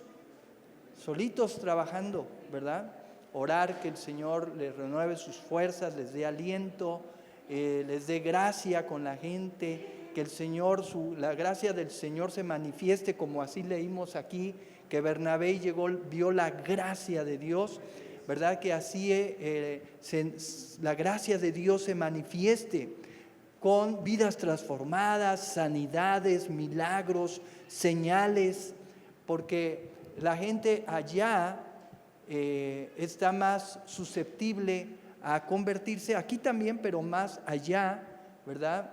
solitos trabajando, ¿verdad? Orar que el Señor les renueve sus fuerzas, les dé aliento, les dé gracia con la gente, que el Señor, la gracia del Señor se manifieste, como así leímos aquí, que Bernabé vio la gracia de Dios. ¿verdad? Que así la gracia de Dios se manifieste con vidas transformadas, sanidades, milagros, señales, porque la gente allá está más susceptible a convertirse, aquí también, pero más allá, ¿verdad?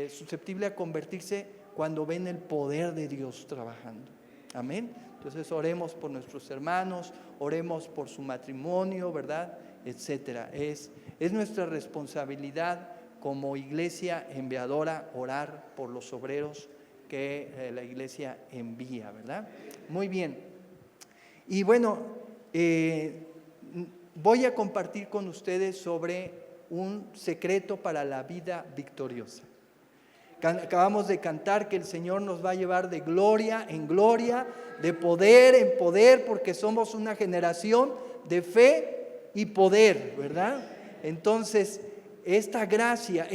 Susceptible a convertirse cuando ven el poder de Dios trabajando. Amén. Entonces oremos por nuestros hermanos, oremos por su matrimonio, ¿verdad? Etcétera. Es nuestra responsabilidad como iglesia enviadora orar por los obreros que la iglesia envía, ¿verdad? Muy bien. Y bueno, voy a compartir con ustedes sobre un secreto para la vida victoriosa. Acabamos de cantar que el Señor nos va a llevar de gloria en gloria, de poder en poder, porque somos una generación de fe y poder, ¿verdad? Entonces, esta gracia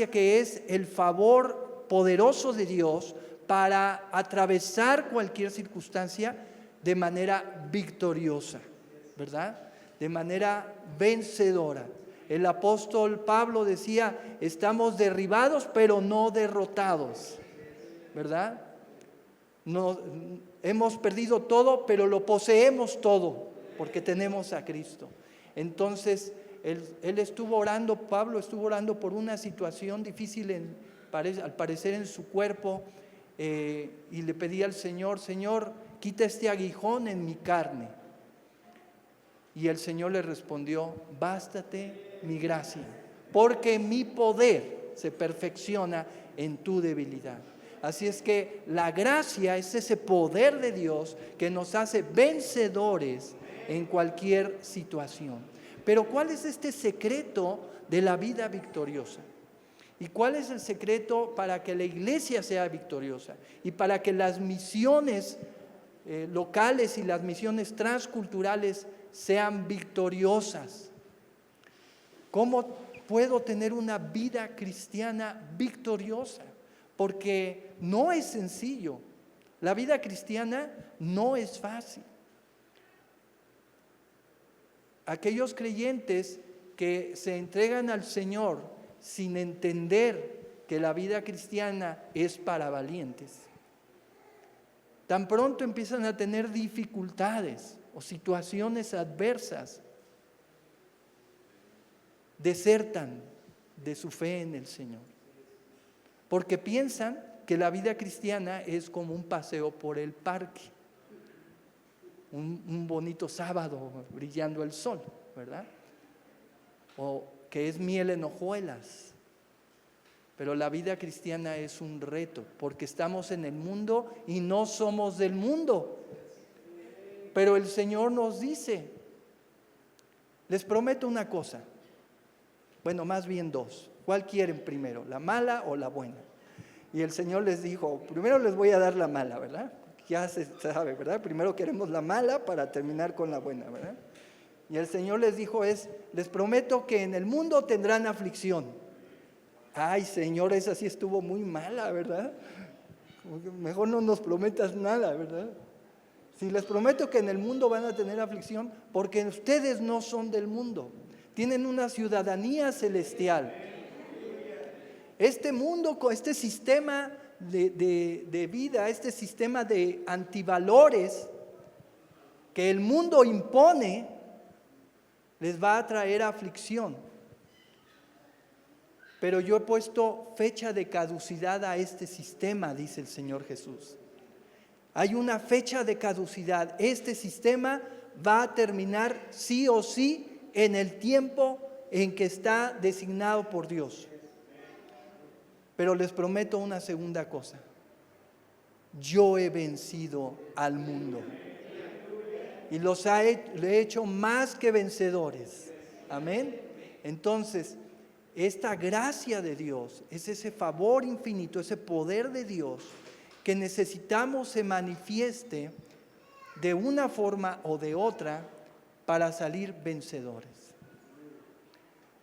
que es el favor poderoso de Dios para atravesar cualquier circunstancia de manera victoriosa, ¿verdad? De manera vencedora. El apóstol Pablo decía, estamos derribados pero no derrotados, ¿verdad? No, hemos perdido todo, pero lo poseemos todo, porque tenemos a Cristo. Entonces, él estuvo orando, Pablo estuvo orando por una situación difícil al parecer en su cuerpo, y le pedía al Señor, Señor, quita este aguijón en mi carne. Y el Señor le respondió, bástate mi gracia, porque mi poder se perfecciona en tu debilidad. Así es que la gracia es ese poder de Dios que nos hace vencedores en cualquier situación. Pero ¿cuál es este secreto de la vida victoriosa? ¿Y cuál es el secreto para que la iglesia sea victoriosa? Y para que las misiones locales y las misiones transculturales sean victoriosas. ¿Cómo puedo tener una vida cristiana victoriosa? Porque no es sencillo. La vida cristiana no es fácil. Aquellos creyentes que se entregan al Señor sin entender que la vida cristiana es para valientes, tan pronto empiezan a tener dificultades o situaciones adversas, desertan de su fe en el Señor, porque piensan que la vida cristiana es como un paseo por el parque, un bonito sábado brillando el sol, ¿verdad? O que es miel en hojuelas. Pero la vida cristiana es un reto, porque estamos en el mundo y no somos del mundo. Pero el Señor nos dice, les prometo una cosa, bueno, más bien dos. ¿Cuál quieren primero, la mala o la buena? Y el Señor les dijo, primero les voy a dar la mala, ¿verdad? Ya se sabe, ¿verdad? Primero queremos la mala para terminar con la buena, ¿verdad? Y el Señor les dijo les prometo que en el mundo tendrán aflicción. Ay, Señor, esa sí estuvo muy mala, ¿verdad? Mejor no nos prometas nada, ¿verdad? Si les prometo que en el mundo van a tener aflicción, porque ustedes no son del mundo, tienen una ciudadanía celestial. Este mundo, este sistema de vida, este sistema de antivalores que el mundo impone, les va a traer aflicción. Pero yo he puesto fecha de caducidad a este sistema, dice el Señor Jesús. Hay una fecha de caducidad. Este sistema va a terminar sí o sí en el tiempo en que está designado por Dios. Pero les prometo una segunda cosa. Yo he vencido al mundo y le he hecho más que vencedores. Amén. Entonces, esta gracia de Dios es ese favor infinito, ese poder de Dios que necesitamos se manifieste de una forma o de otra para salir vencedores.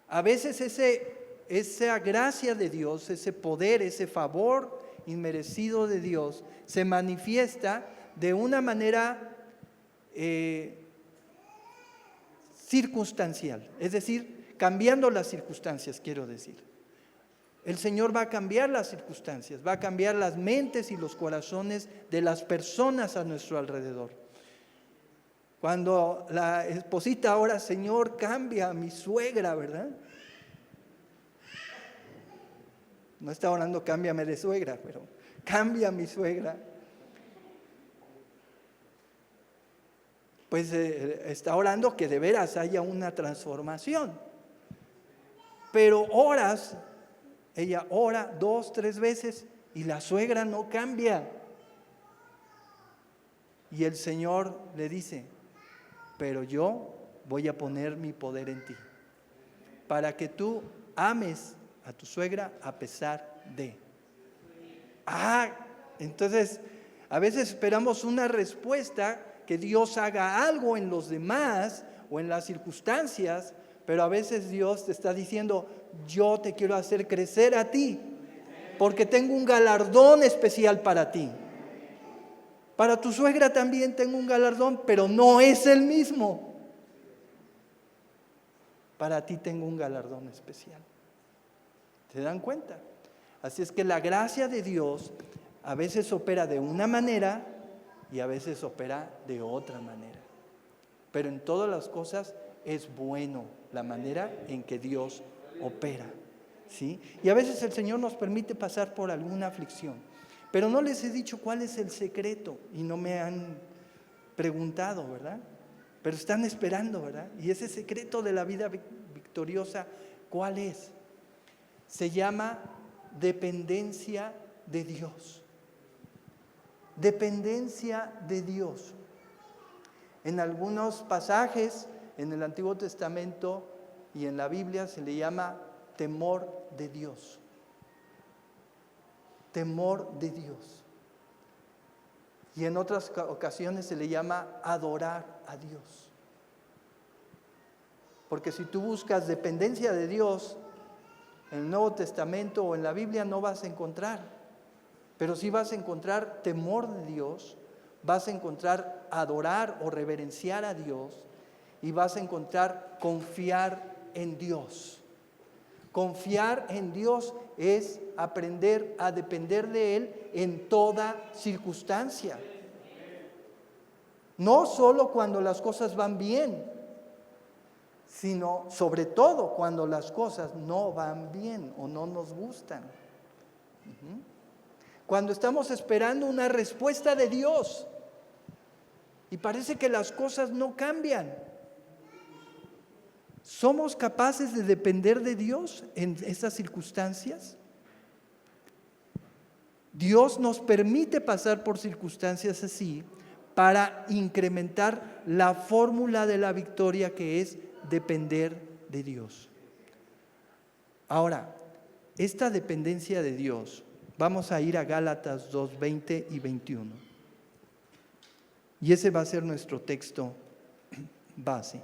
A veces esa gracia de Dios, ese poder, ese favor inmerecido de Dios se manifiesta de una manera circunstancial, es decir, cambiando las circunstancias, quiero decir. El Señor va a cambiar las circunstancias, va a cambiar las mentes y los corazones de las personas a nuestro alrededor. Cuando la esposita ora, Señor, cambia a mi suegra, ¿verdad? No está orando, cámbiame de suegra, pero cambia a mi suegra. Pues está orando que de veras haya una transformación. Pero ella ora 2, 3 veces y la suegra no cambia. Y el Señor le dice, pero yo voy a poner mi poder en ti, para que tú ames a tu suegra a pesar de. Entonces, a veces esperamos una respuesta, que Dios haga algo en los demás o en las circunstancias, pero a veces Dios te está diciendo, yo te quiero hacer crecer a ti, porque tengo un galardón especial para ti. Para tu suegra también tengo un galardón, pero no es el mismo. Para ti tengo un galardón especial. ¿Se dan cuenta? Así es que la gracia de Dios a veces opera de una manera y a veces opera de otra manera. Pero en todas las cosas es bueno la manera en que Dios opera, ¿sí? Y a veces el Señor nos permite pasar por alguna aflicción. Pero no les he dicho cuál es el secreto y no me han preguntado, ¿verdad? Pero están esperando, ¿verdad? Y ese secreto de la vida victoriosa, ¿cuál es? Se llama dependencia de Dios. Dependencia de Dios. En algunos pasajes en el Antiguo Testamento y en la Biblia se le llama temor de Dios. Temor de Dios. Y en otras ocasiones se le llama adorar a Dios. Porque si tú buscas dependencia de Dios en el Nuevo Testamento o en la Biblia no vas a encontrar. Pero sí vas a encontrar temor de Dios, vas a encontrar adorar o reverenciar a Dios y vas a encontrar confiar en Dios. Confiar en Dios es aprender a depender de Él en toda circunstancia. No solo cuando las cosas van bien, sino sobre todo cuando las cosas no van bien o no nos gustan. Cuando estamos esperando una respuesta de Dios y parece que las cosas no cambian. ¿Somos capaces de depender de Dios en esas circunstancias? Dios nos permite pasar por circunstancias así para incrementar la fórmula de la victoria, que es depender de Dios. Ahora, esta dependencia de Dios, vamos a ir a Gálatas 2, 20 y 21. Y ese va a ser nuestro texto base.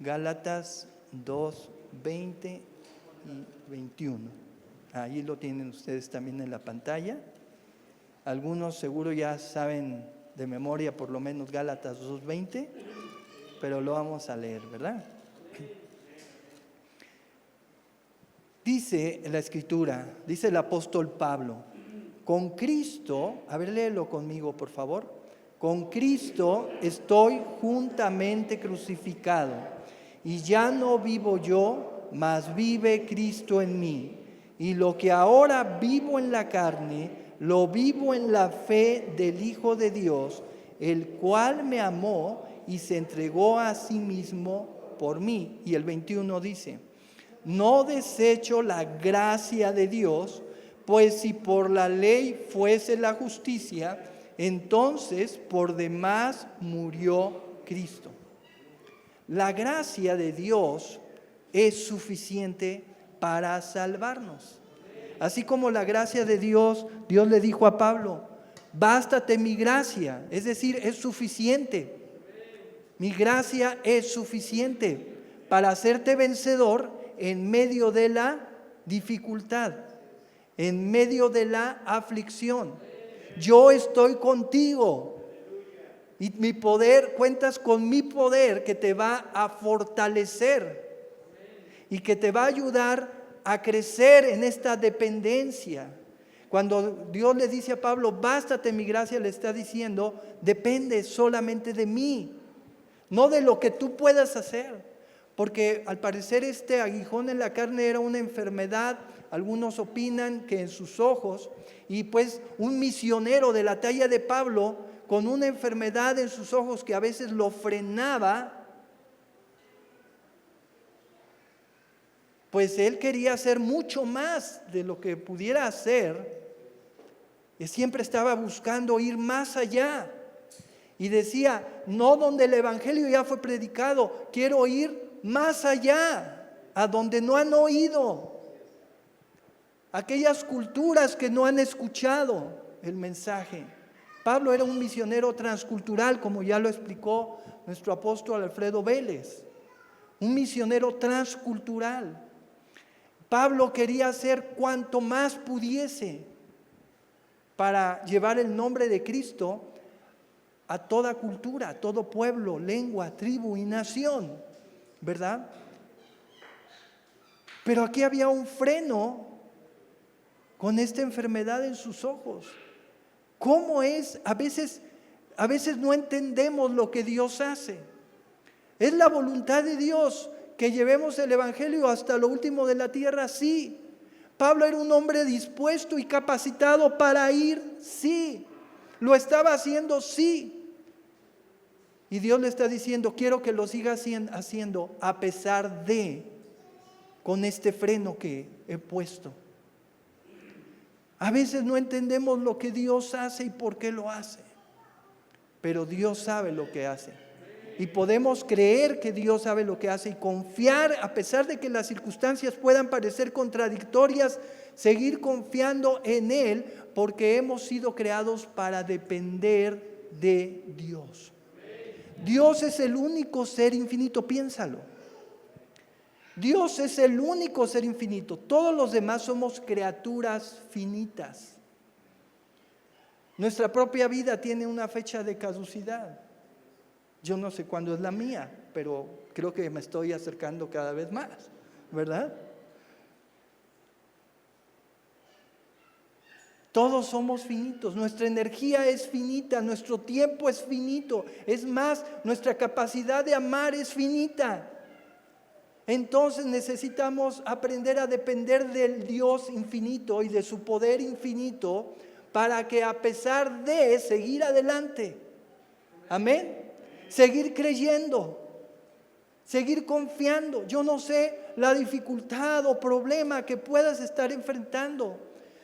Gálatas 2, 20 y 21. Ahí lo tienen ustedes también en la pantalla. Algunos seguro ya saben de memoria por lo menos Gálatas 2, 20, pero lo vamos a leer, ¿verdad? Dice la Escritura, dice el apóstol Pablo, con Cristo, a ver, léelo conmigo por favor, con Cristo estoy juntamente crucificado, y ya no vivo yo, mas vive Cristo en mí. Y lo que ahora vivo en la carne, lo vivo en la fe del Hijo de Dios, el cual me amó y se entregó a sí mismo por mí. Y el 21 dice, no desecho la gracia de Dios, pues si por la ley fuese la justicia, entonces por demás murió Cristo. La gracia de Dios es suficiente para salvarnos. Así como la gracia de Dios, Dios le dijo a Pablo, bástate mi gracia, es decir, es suficiente. Mi gracia es suficiente para hacerte vencedor en medio de la dificultad, en medio de la aflicción. Yo estoy contigo. Y mi poder, cuentas con mi poder que te va a fortalecer y que te va a ayudar a crecer en esta dependencia. Cuando Dios le dice a Pablo, bástate mi gracia, le está diciendo, depende solamente de mí, no de lo que tú puedas hacer. Porque al parecer este aguijón en la carne era una enfermedad, algunos opinan que en sus ojos, y pues un misionero de la talla de Pablo, con una enfermedad en sus ojos que a veces lo frenaba, pues él quería hacer mucho más de lo que pudiera hacer, y siempre estaba buscando ir más allá, y decía, no donde el evangelio ya fue predicado, quiero ir más allá, a donde no han oído, aquellas culturas que no han escuchado el mensaje. Pablo era un misionero transcultural, como ya lo explicó nuestro apóstol Alfredo Vélez, un misionero transcultural. Pablo quería hacer cuanto más pudiese para llevar el nombre de Cristo a toda cultura, a todo pueblo, lengua, tribu y nación, ¿verdad? Pero aquí había un freno con esta enfermedad en sus ojos. ¿Cómo es? A veces no entendemos lo que Dios hace. ¿Es la voluntad de Dios que llevemos el evangelio hasta lo último de la tierra? Sí. Pablo era un hombre dispuesto y capacitado para ir, sí. Lo estaba haciendo, sí. Y Dios le está diciendo, quiero que lo sigas haciendo a pesar de, con este freno que he puesto. A veces no entendemos lo que Dios hace y por qué lo hace, pero Dios sabe lo que hace. Y podemos creer que Dios sabe lo que hace y confiar, a pesar de que las circunstancias puedan parecer contradictorias, seguir confiando en Él, porque hemos sido creados para depender de Dios. Dios es el único ser infinito, piénsalo. Dios es el único ser infinito. Todos los demás somos criaturas finitas. Nuestra propia vida tiene una fecha de caducidad. Yo no sé cuándo es la mía, pero creo que me estoy acercando cada vez más, ¿verdad? Todos somos finitos, nuestra energía es finita, nuestro tiempo es finito. Es más, nuestra capacidad de amar es finita. Entonces necesitamos aprender a depender del Dios infinito y de su poder infinito para que a pesar de seguir adelante, amén, seguir creyendo, seguir confiando. Yo no sé la dificultad o problema que puedas estar enfrentando.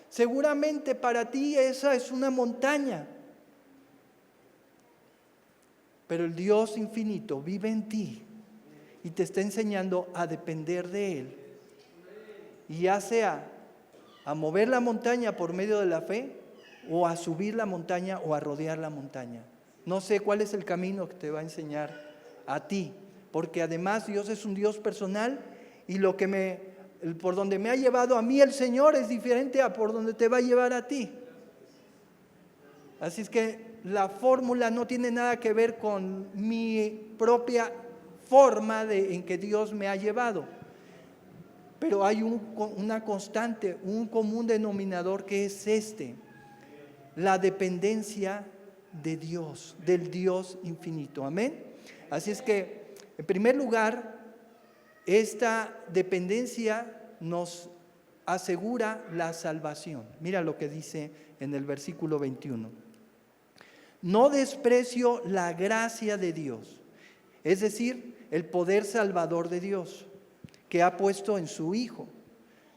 Seguramente para ti esa es una montaña, pero el Dios infinito vive en ti y te está enseñando a depender de Él. Y ya sea a mover la montaña por medio de la fe, o a subir la montaña, o a rodear la montaña. No sé cuál es el camino que te va a enseñar a ti, porque además Dios es un Dios personal, y por donde me ha llevado a mí el Señor es diferente a por donde te va a llevar a ti. Así es que la fórmula no tiene nada que ver con mi propia forma en que Dios me ha llevado, pero hay una constante, un común denominador, que es la dependencia de Dios, del Dios infinito, amén. Así es que, en primer lugar, esta dependencia nos asegura la salvación. Mira lo que dice en el versículo 21. No desprecio la gracia de Dios, es decir, el poder salvador de Dios que ha puesto en su Hijo.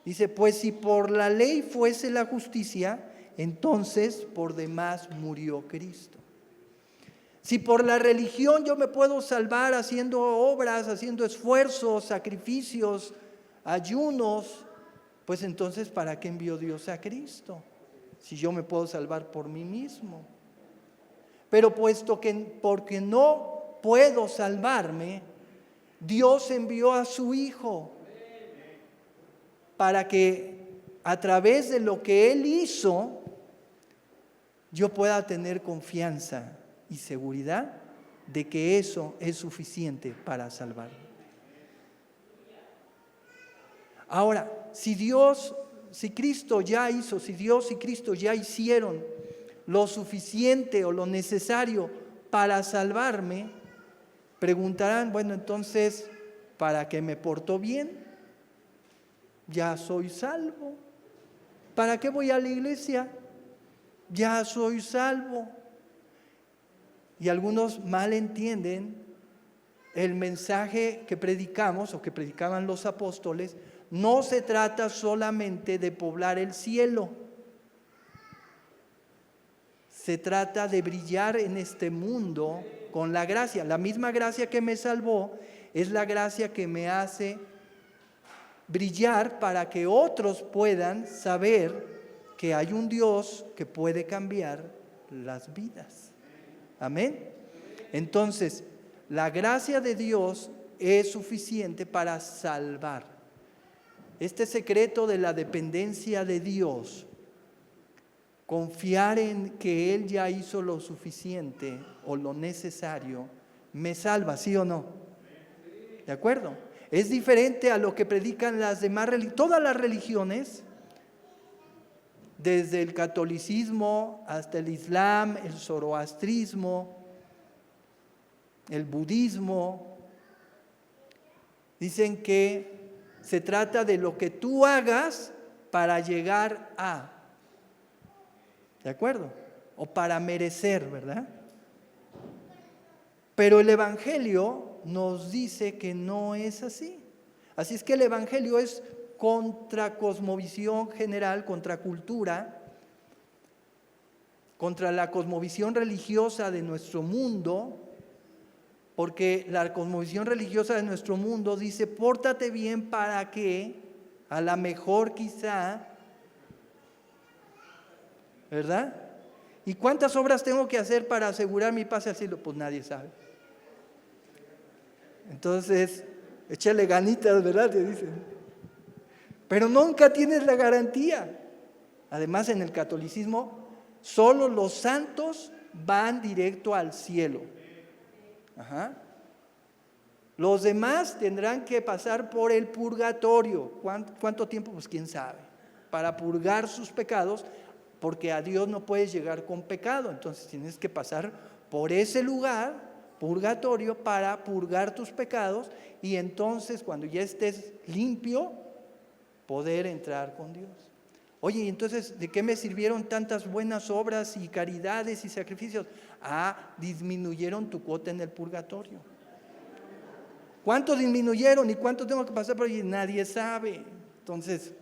Dice, pues si por la ley fuese la justicia, entonces por demás murió Cristo. Si por la religión yo me puedo salvar haciendo obras, haciendo esfuerzos, sacrificios, ayunos, pues entonces ¿para qué envió Dios a Cristo? Si yo me puedo salvar por mí mismo. Pero puesto que porque no puedo salvarme, Dios envió a su Hijo para que a través de lo que Él hizo, yo pueda tener confianza y seguridad de que eso es suficiente para salvarme. Ahora, si Dios y Cristo ya hicieron lo suficiente o lo necesario para salvarme, preguntarán, bueno, entonces, ¿para qué me porto bien? Ya soy salvo. ¿Para qué voy a la iglesia? Ya soy salvo. Y algunos mal entienden el mensaje que predicamos o que predicaban los apóstoles. No se trata solamente de poblar el cielo. Se trata de brillar en este mundo con la gracia. La misma gracia que me salvó es la gracia que me hace brillar para que otros puedan saber que hay un Dios que puede cambiar las vidas. Amén. Entonces, la gracia de Dios es suficiente para salvar. Este secreto de la dependencia de Dios, confiar en que Él ya hizo lo suficiente o lo necesario, me salva, ¿sí o no? ¿De acuerdo? Es diferente a lo que predican las demás religiones. Todas las religiones, desde el catolicismo hasta el islam, el zoroastrismo, el budismo, dicen que se trata de lo que tú hagas para llegar a, ¿de acuerdo? O para merecer, ¿verdad? Pero el Evangelio nos dice que no es así. Así es que el Evangelio es contra cosmovisión general, contra cultura, contra la cosmovisión religiosa de nuestro mundo, porque la cosmovisión religiosa de nuestro mundo dice, pórtate bien para que, a lo mejor quizá, ¿verdad? ¿Y cuántas obras tengo que hacer para asegurar mi pase al cielo? Pues nadie sabe. Entonces, échale ganitas, ¿verdad? Te dicen. Pero nunca tienes la garantía. Además, en el catolicismo, solo los santos van directo al cielo. Ajá. Los demás tendrán que pasar por el purgatorio. ¿Cuánto tiempo? Pues quién sabe. Para purgar sus pecados, porque a Dios no puedes llegar con pecado. Entonces tienes que pasar por ese lugar, purgatorio, para purgar tus pecados, y entonces cuando ya estés limpio, poder entrar con Dios. Oye, ¿y entonces de qué me sirvieron tantas buenas obras y caridades y sacrificios? Disminuyeron tu cuota en el purgatorio. ¿Cuánto disminuyeron y cuánto tengo que pasar por allí? Nadie sabe. Entonces,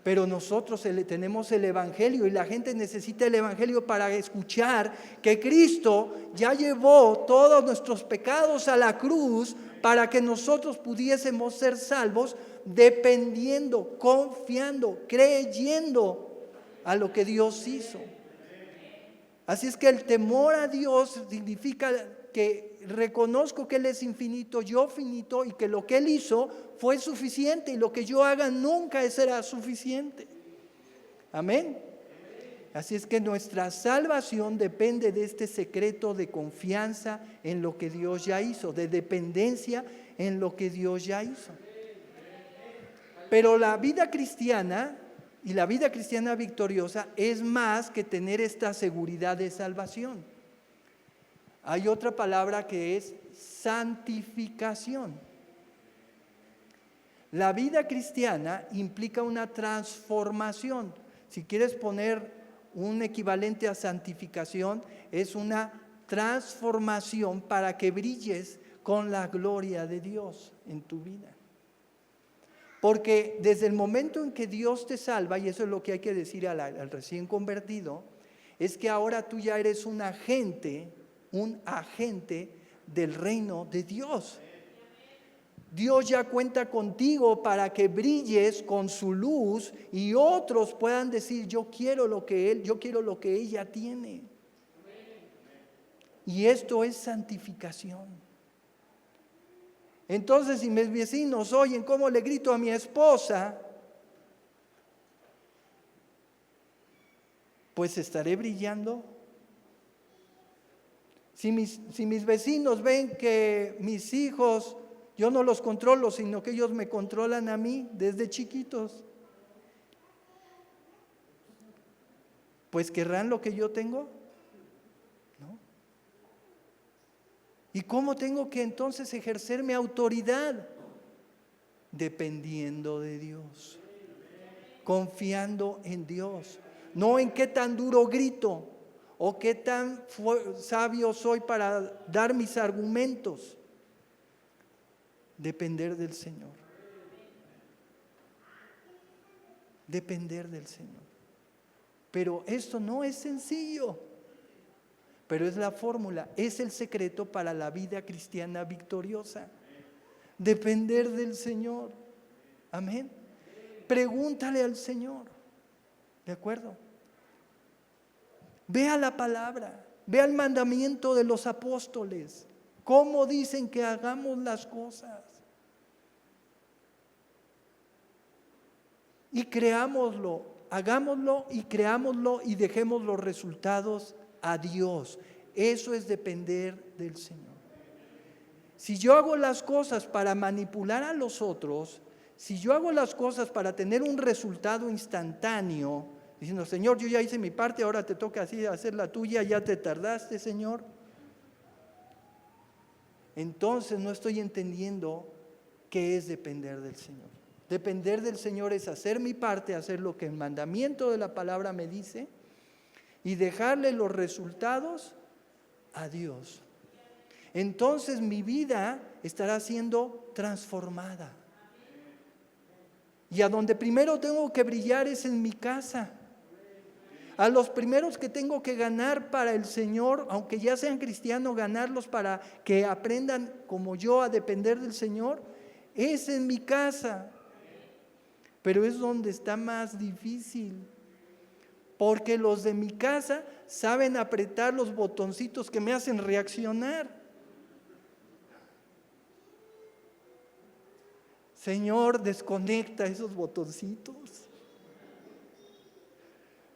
pero nosotros tenemos el Evangelio y la gente necesita el Evangelio para escuchar que Cristo ya llevó todos nuestros pecados a la cruz para que nosotros pudiésemos ser salvos dependiendo, confiando, creyendo a lo que Dios hizo. Así es que el temor a Dios significa que reconozco que Él es infinito, yo finito, y que lo que Él hizo fue suficiente y lo que yo haga nunca será suficiente. Amén. Así es que nuestra salvación depende de este secreto de confianza en lo que Dios ya hizo, de dependencia en lo que Dios ya hizo. Pero la vida cristiana y la vida cristiana victoriosa es más que tener esta seguridad de salvación. Hay otra palabra que es santificación. La vida cristiana implica una transformación. Si quieres poner un equivalente a santificación, es una transformación para que brilles con la gloria de Dios en tu vida. Porque desde el momento en que Dios te salva, y eso es lo que hay que decir al recién convertido, es que ahora tú ya eres un agente del reino de Dios. Dios ya cuenta contigo para que brilles con su luz y otros puedan decir, yo quiero lo que ella tiene. Y esto es santificación. Entonces, si mis vecinos oyen cómo le grito a mi esposa, pues estaré brillando. Si mis vecinos ven que mis hijos, yo no los controlo, sino que ellos me controlan a mí desde chiquitos, pues ¿querrán lo que yo tengo? ¿No? ¿Y cómo tengo que entonces ejercer mi autoridad? Dependiendo de Dios, confiando en Dios, no en qué tan duro grito o qué tan sabio soy para dar mis argumentos. Depender del Señor. Depender del Señor. Pero esto no es sencillo, pero es la fórmula, es el secreto para la vida cristiana victoriosa. Depender del Señor. Amén. Pregúntale al Señor. ¿De acuerdo? Vea la palabra, vea el mandamiento de los apóstoles. ¿Cómo dicen que hagamos las cosas? Y creámoslo, hagámoslo y creámoslo y dejemos los resultados a Dios. Eso es depender del Señor. Si yo hago las cosas para manipular a los otros, si yo hago las cosas para tener un resultado instantáneo, diciendo, Señor, yo ya hice mi parte, ahora te toca así hacer la tuya, ya te tardaste, Señor. Entonces no estoy entendiendo qué es depender del Señor. Depender del Señor es hacer mi parte, hacer lo que el mandamiento de la palabra me dice y dejarle los resultados a Dios. Entonces mi vida estará siendo transformada. Y a donde primero tengo que brillar es en mi casa. A los primeros que tengo que ganar para el Señor, aunque ya sean cristianos, ganarlos para que aprendan como yo a depender del Señor, es en mi casa. Pero es donde está más difícil, porque los de mi casa saben apretar los botoncitos que me hacen reaccionar. Señor, desconecta esos botoncitos.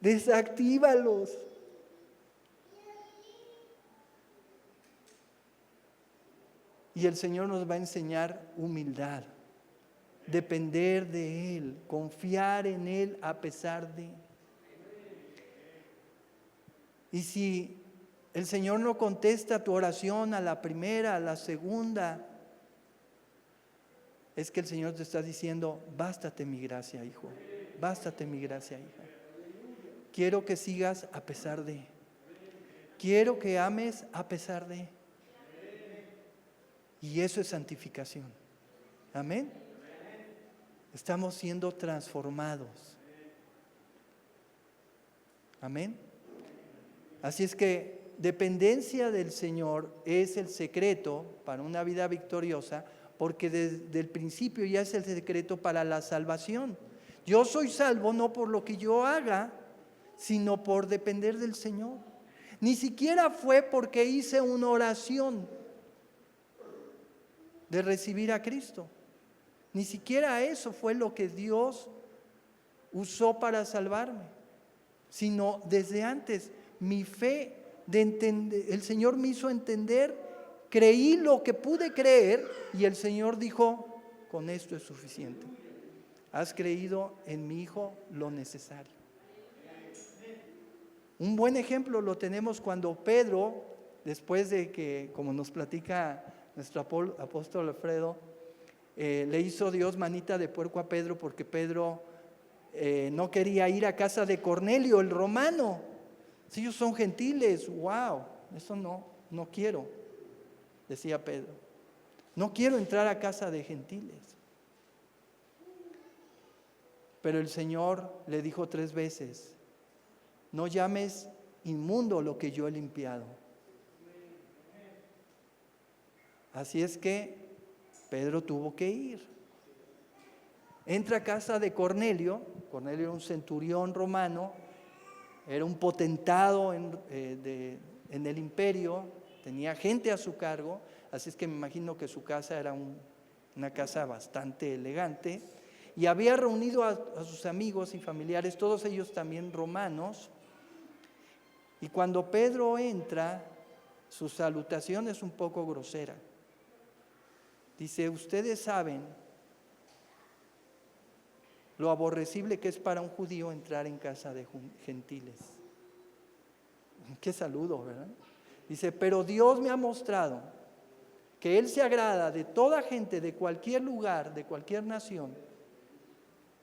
Desactívalos. Y el Señor nos va a enseñar humildad, depender de Él, confiar en Él a pesar de. Y si el Señor no contesta tu oración a la primera, a la segunda, es que el Señor te está diciendo, bástate mi gracia, hijo, bástate mi gracia, hija. Quiero que sigas a pesar de. Quiero que ames a pesar de. Y eso es santificación. Amén. Estamos siendo transformados. Amén. Así es que dependencia del Señor es el secreto para una vida victoriosa, porque desde el principio ya es el secreto para la salvación. Yo soy salvo no por lo que yo haga, sino por depender del Señor. Ni siquiera fue porque hice una oración de recibir a Cristo. Ni siquiera eso fue lo que Dios usó para salvarme, sino desde antes. Mi fe de entender, el Señor me hizo entender, creí lo que pude creer y el Señor dijo, con esto es suficiente. Has creído en mi Hijo lo necesario. Un buen ejemplo lo tenemos cuando Pedro, después de que, como nos platica nuestro apóstol Alfredo, le hizo Dios manita de puerco a Pedro porque Pedro no quería ir a casa de Cornelio, el romano. Si ellos son gentiles, wow, eso no quiero, decía Pedro. No quiero entrar a casa de gentiles. Pero el Señor le dijo 3 veces, no llames inmundo lo que yo he limpiado. Así es que Pedro tuvo que ir. Entra a casa de Cornelio. Cornelio era un centurión romano, era un potentado en el imperio, tenía gente a su cargo, así es que me imagino que su casa era una casa bastante elegante, y había reunido a sus amigos y familiares, todos ellos también romanos, y cuando Pedro entra, su salutación es un poco grosera. Dice, ustedes saben lo aborrecible que es para un judío entrar en casa de gentiles. Qué saludo, ¿verdad? Dice, pero Dios me ha mostrado que Él se agrada de toda gente, de cualquier lugar, de cualquier nación,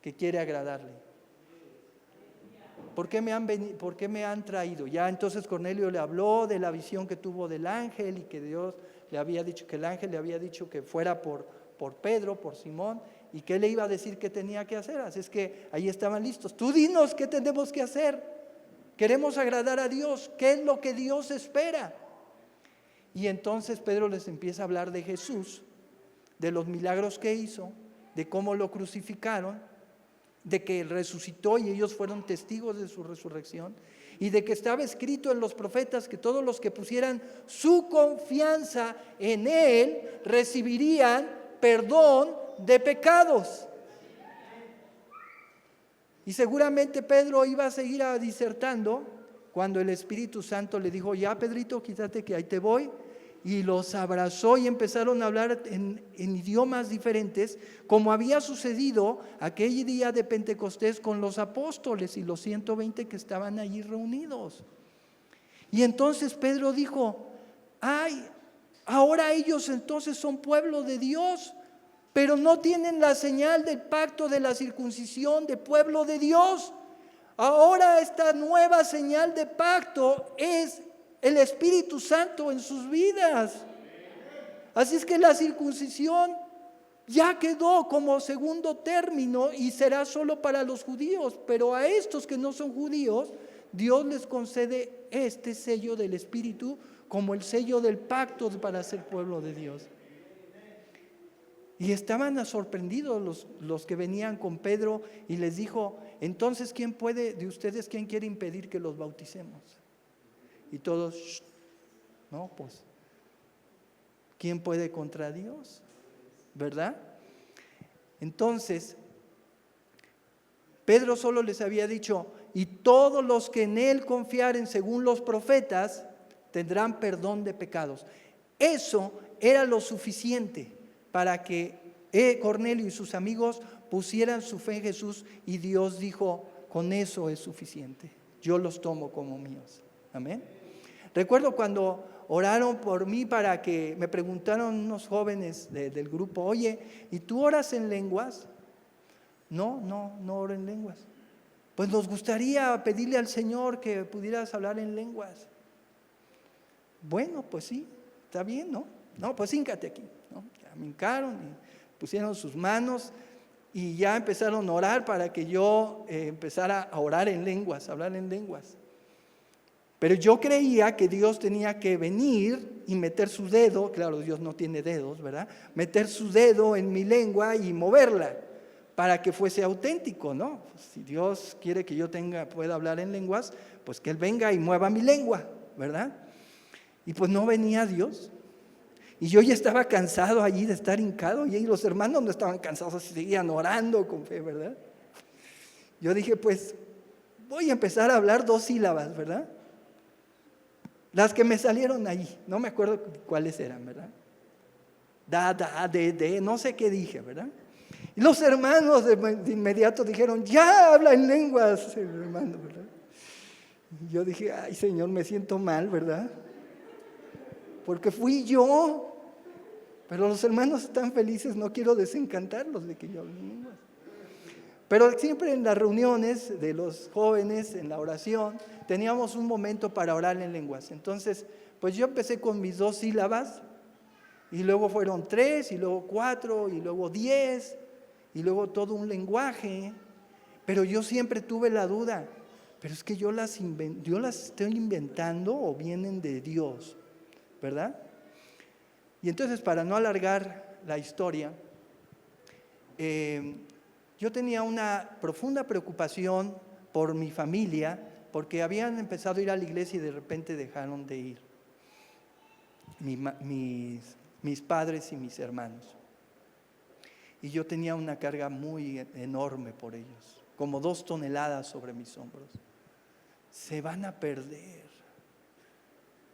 que quiere agradarle. ¿Por qué me han traído? Ya entonces Cornelio le habló de la visión que tuvo del ángel y que Dios le había dicho, que el ángel le había dicho que fuera por Pedro, por Simón, y que él le iba a decir qué tenía que hacer. Así es que ahí estaban listos. Tú dinos qué tenemos que hacer. Queremos agradar a Dios. ¿Qué es lo que Dios espera? Y entonces Pedro les empieza a hablar de Jesús, de los milagros que hizo, de cómo lo crucificaron, de que resucitó y ellos fueron testigos de su resurrección, y de que estaba escrito en los profetas que todos los que pusieran su confianza en Él recibirían perdón de pecados. Y seguramente Pedro iba a seguir disertando cuando el Espíritu Santo le dijo, ya Pedrito, quítate que ahí te voy. Y los abrazó y empezaron a hablar en idiomas diferentes, como había sucedido aquel día de Pentecostés con los apóstoles y los 120 que estaban allí reunidos. Y entonces Pedro dijo, ay, ahora ellos entonces son pueblo de Dios, pero no tienen la señal del pacto de la circuncisión de pueblo de Dios. Ahora esta nueva señal de pacto es el Espíritu Santo en sus vidas. Así es que la circuncisión ya quedó como segundo término y será solo para los judíos, pero a estos que no son judíos, Dios les concede este sello del Espíritu como el sello del pacto para ser pueblo de Dios. Y estaban sorprendidos los que venían con Pedro y les dijo, entonces ¿quién puede de ustedes, quién quiere impedir que los bauticemos? Y todos, no, pues, ¿quién puede contra Dios? ¿Verdad? Entonces, Pedro solo les había dicho, y todos los que en Él confiaren según los profetas, tendrán perdón de pecados. Eso era lo suficiente para que Cornelio y sus amigos pusieran su fe en Jesús, y Dios dijo, con eso es suficiente, yo los tomo como míos. Amén. Recuerdo cuando oraron por mí para que me preguntaron unos jóvenes del grupo, oye, ¿y tú oras en lenguas? No oro en lenguas. Pues nos gustaría pedirle al Señor que pudieras hablar en lenguas. Bueno, pues sí, está bien, ¿no? No, pues híncate aquí, ¿no? Ya me hincaron y pusieron sus manos y ya empezaron a orar para que yo empezara a orar en lenguas, a hablar en lenguas. Pero yo creía que Dios tenía que venir y meter su dedo, claro, Dios no tiene dedos, ¿verdad? Meter su dedo en mi lengua y moverla para que fuese auténtico, ¿no? Si Dios quiere que yo pueda hablar en lenguas, pues que Él venga y mueva mi lengua, ¿verdad? Y pues no venía Dios. Y yo ya estaba cansado allí de estar hincado, y los hermanos no estaban cansados, seguían orando con fe, ¿verdad? Yo dije, pues voy a empezar a hablar 2 sílabas, ¿verdad? Las que me salieron allí, no me acuerdo cuáles eran, ¿verdad? De, no sé qué dije, ¿verdad? Y los hermanos de inmediato dijeron, ya habla en lenguas, el hermano, ¿verdad? Y yo dije, ay Señor, me siento mal, ¿verdad? Porque fui yo. Pero los hermanos están felices, no quiero desencantarlos de que yo hable en lenguas. Pero siempre en las reuniones de los jóvenes, en la oración, teníamos un momento para orar en lenguas. Entonces, pues yo empecé con mis 2 sílabas, y luego fueron 3, y luego 4, y luego 10, y luego todo un lenguaje. Pero yo siempre tuve la duda, pero es que yo las estoy inventando o vienen de Dios, ¿verdad? Y entonces, para no alargar la historia, yo tenía una profunda preocupación por mi familia, porque habían empezado a ir a la iglesia y de repente dejaron de ir mis padres y mis hermanos. Y yo tenía una carga muy enorme por ellos, como 2 toneladas sobre mis hombros. Se van a perder.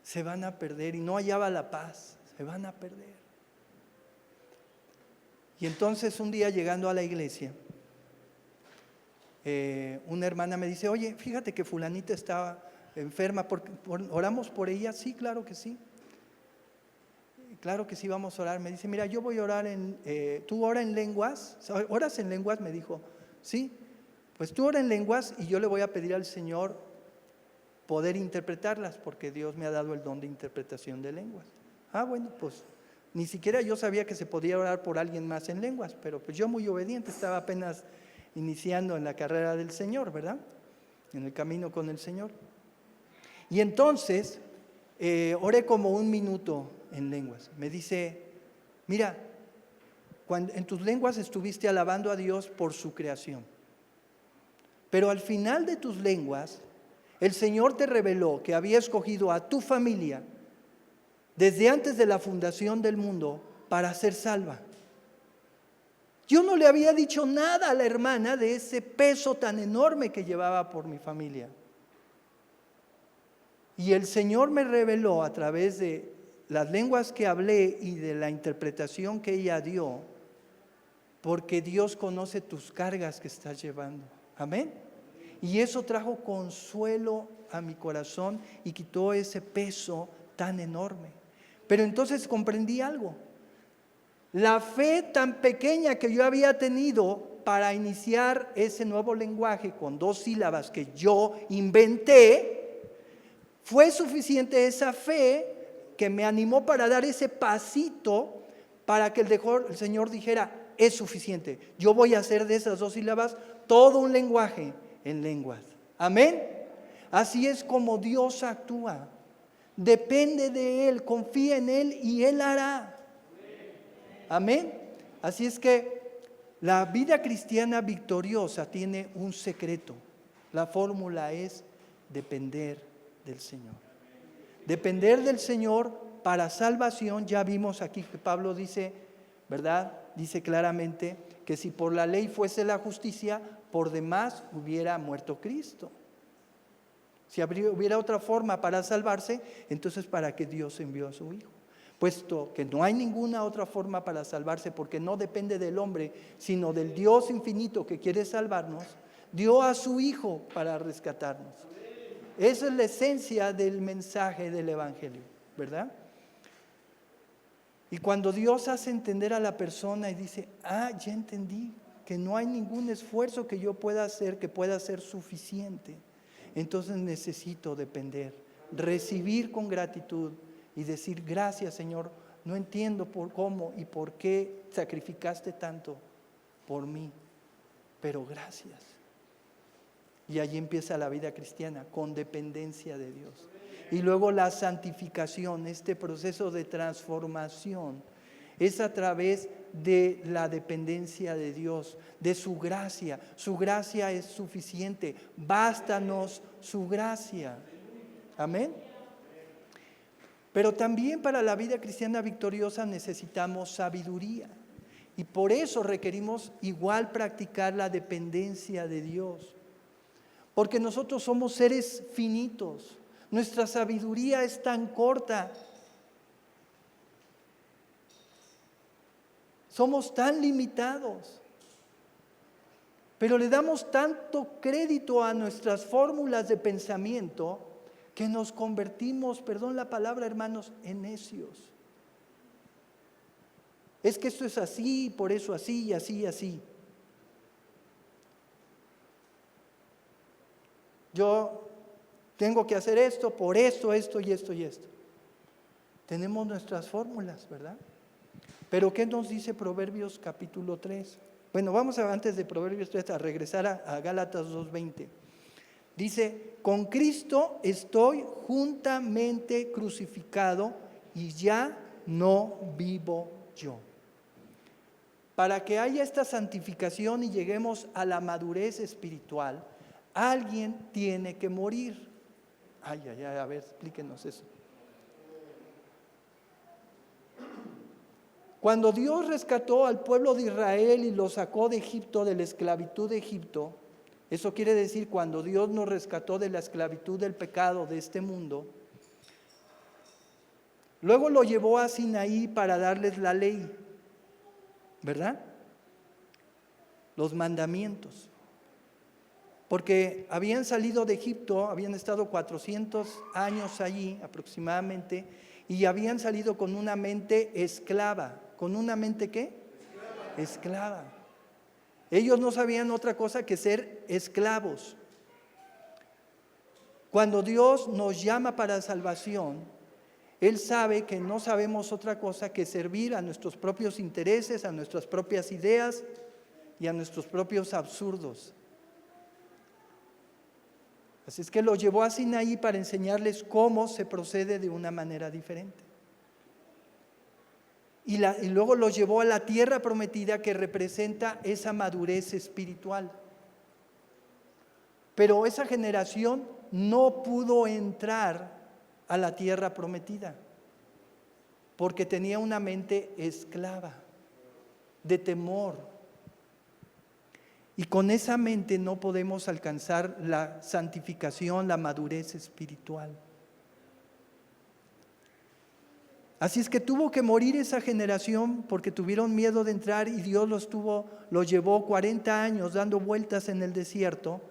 se van a perder, y no hallaba la paz, se van a perder. Y entonces un día llegando a la iglesia, una hermana me dice, oye, fíjate que fulanita estaba enferma, ¿oramos por ella? Sí, claro que sí. Claro que sí, vamos a orar. Me dice, mira, yo voy a orar ¿tú oras en lenguas? ¿Oras en lenguas? Me dijo, sí. Pues tú ora en lenguas y yo le voy a pedir al Señor poder interpretarlas, porque Dios me ha dado el don de interpretación de lenguas. Bueno, pues ni siquiera yo sabía que se podía orar por alguien más en lenguas, pero pues yo muy obediente, estaba apenas iniciando en la carrera del Señor, ¿verdad? En el camino con el Señor. Y entonces oré como 1 minuto en lenguas. Me dice, mira, en tus lenguas estuviste alabando a Dios por su creación, pero al final de tus lenguas el Señor te reveló que había escogido a tu familia desde antes de la fundación del mundo para ser salva. Yo no le había dicho nada a la hermana de ese peso tan enorme que llevaba por mi familia. Y el Señor me reveló a través de las lenguas que hablé y de la interpretación que ella dio, porque Dios conoce tus cargas que estás llevando. Amén. Y eso trajo consuelo a mi corazón y quitó ese peso tan enorme. Pero entonces comprendí algo. La fe tan pequeña que yo había tenido para iniciar ese nuevo lenguaje con 2 sílabas que yo inventé, fue suficiente esa fe que me animó para dar ese pasito para que el Señor dijera, es suficiente. Yo voy a hacer de esas 2 sílabas todo un lenguaje en lenguas. Amén. Así es como Dios actúa. Depende de Él, confía en Él y Él hará. Amén. Así es que la vida cristiana victoriosa tiene un secreto. La fórmula es depender del Señor. Depender del Señor para salvación. Ya vimos aquí que Pablo dice, ¿verdad? Dice claramente que si por la ley fuese la justicia, por demás hubiera muerto Cristo. Si hubiera otra forma para salvarse, entonces ¿para qué Dios envió a su Hijo? Puesto que no hay ninguna otra forma para salvarse, porque no depende del hombre, sino del Dios infinito que quiere salvarnos, dio a su Hijo para rescatarnos. Esa es la esencia del mensaje del Evangelio, ¿verdad? Y cuando Dios hace entender a la persona y dice, ya entendí que no hay ningún esfuerzo que yo pueda hacer que pueda ser suficiente, entonces necesito depender, recibir con gratitud y decir, gracias Señor, no entiendo por cómo y por qué sacrificaste tanto por mí, pero gracias. Y allí empieza la vida cristiana, con dependencia de Dios. Y luego la santificación, este proceso de transformación, es a través de la dependencia de Dios, de su gracia. Su gracia es suficiente, bástanos su gracia. Amén. Pero también para la vida cristiana victoriosa necesitamos sabiduría. Y por eso requerimos igual practicar la dependencia de Dios. Porque nosotros somos seres finitos. Nuestra sabiduría es tan corta. Somos tan limitados. Pero le damos tanto crédito a nuestras fórmulas de pensamiento que nos convertimos, perdón la palabra hermanos, en necios. Es que esto es así, por eso así y así y así. Yo tengo que hacer esto, por esto, esto y esto y esto. Tenemos nuestras fórmulas, ¿verdad? Pero ¿qué nos dice Proverbios capítulo 3? Bueno, vamos antes de Proverbios 3 a regresar a Gálatas 2:20. Dice, con Cristo estoy juntamente crucificado y ya no vivo yo. Para que haya esta santificación y lleguemos a la madurez espiritual, alguien tiene que morir. A ver, explíquenos eso. Cuando Dios rescató al pueblo de Israel y lo sacó de Egipto, de la esclavitud de Egipto, eso quiere decir cuando Dios nos rescató de la esclavitud del pecado de este mundo, Luego lo llevó a Sinaí para darles la ley, ¿verdad? Los mandamientos. Porque habían salido de Egipto, habían estado 400 años allí aproximadamente, y habían salido con una mente esclava. ¿Con una mente qué? Esclava. Ellos no sabían otra cosa que ser esclavos. Cuando Dios nos llama para salvación, Él sabe que no sabemos otra cosa que servir a nuestros propios intereses, a nuestras propias ideas y a nuestros propios absurdos. Así es que los llevó a Sinaí para enseñarles cómo se procede de una manera diferente. Y luego los llevó a la tierra prometida, que representa esa madurez espiritual. Pero esa generación no pudo entrar a la tierra prometida porque tenía una mente esclava, de temor. Y con esa mente no podemos alcanzar la santificación, la madurez espiritual. Así es que tuvo que morir esa generación porque tuvieron miedo de entrar, y Dios los llevó 40 años dando vueltas en el desierto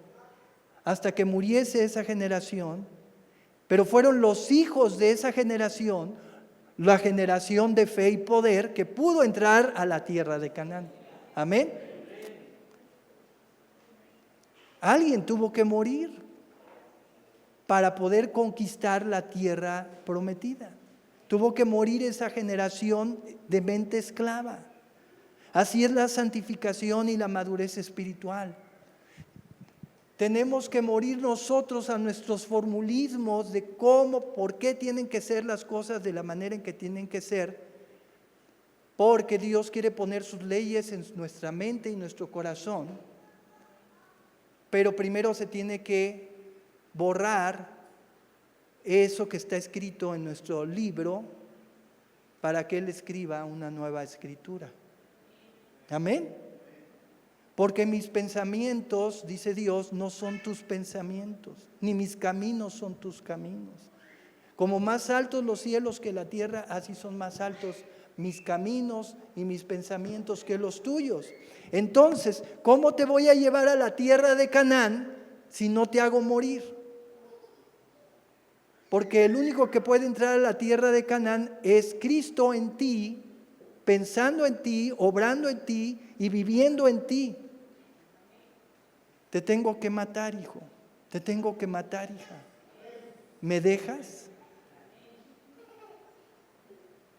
hasta que muriese esa generación. Pero fueron los hijos de esa generación, la generación de fe y poder, que pudo entrar a la tierra de Canaán. Amén. Alguien tuvo que morir para poder conquistar la tierra prometida. Tuvo que morir esa generación de mente esclava. Así es la santificación y la madurez espiritual. Tenemos que morir nosotros a nuestros formulismos de cómo, por qué tienen que ser las cosas de la manera en que tienen que ser, porque Dios quiere poner sus leyes en nuestra mente y nuestro corazón. Pero primero se tiene que borrar eso que está escrito en nuestro libro para que Él escriba una nueva escritura. Amén. Porque mis pensamientos, dice Dios, no son tus pensamientos, ni mis caminos son tus caminos. Como más altos los cielos que la tierra, así son más altos mis caminos y mis pensamientos que los tuyos. Entonces, ¿cómo te voy a llevar a la tierra de Canaán si no te hago morir? Porque el único que puede entrar a la tierra de Canaán es Cristo en ti, pensando en ti, obrando en ti y viviendo en ti. Te tengo que matar, hijo. Te tengo que matar, hija. ¿Me dejas?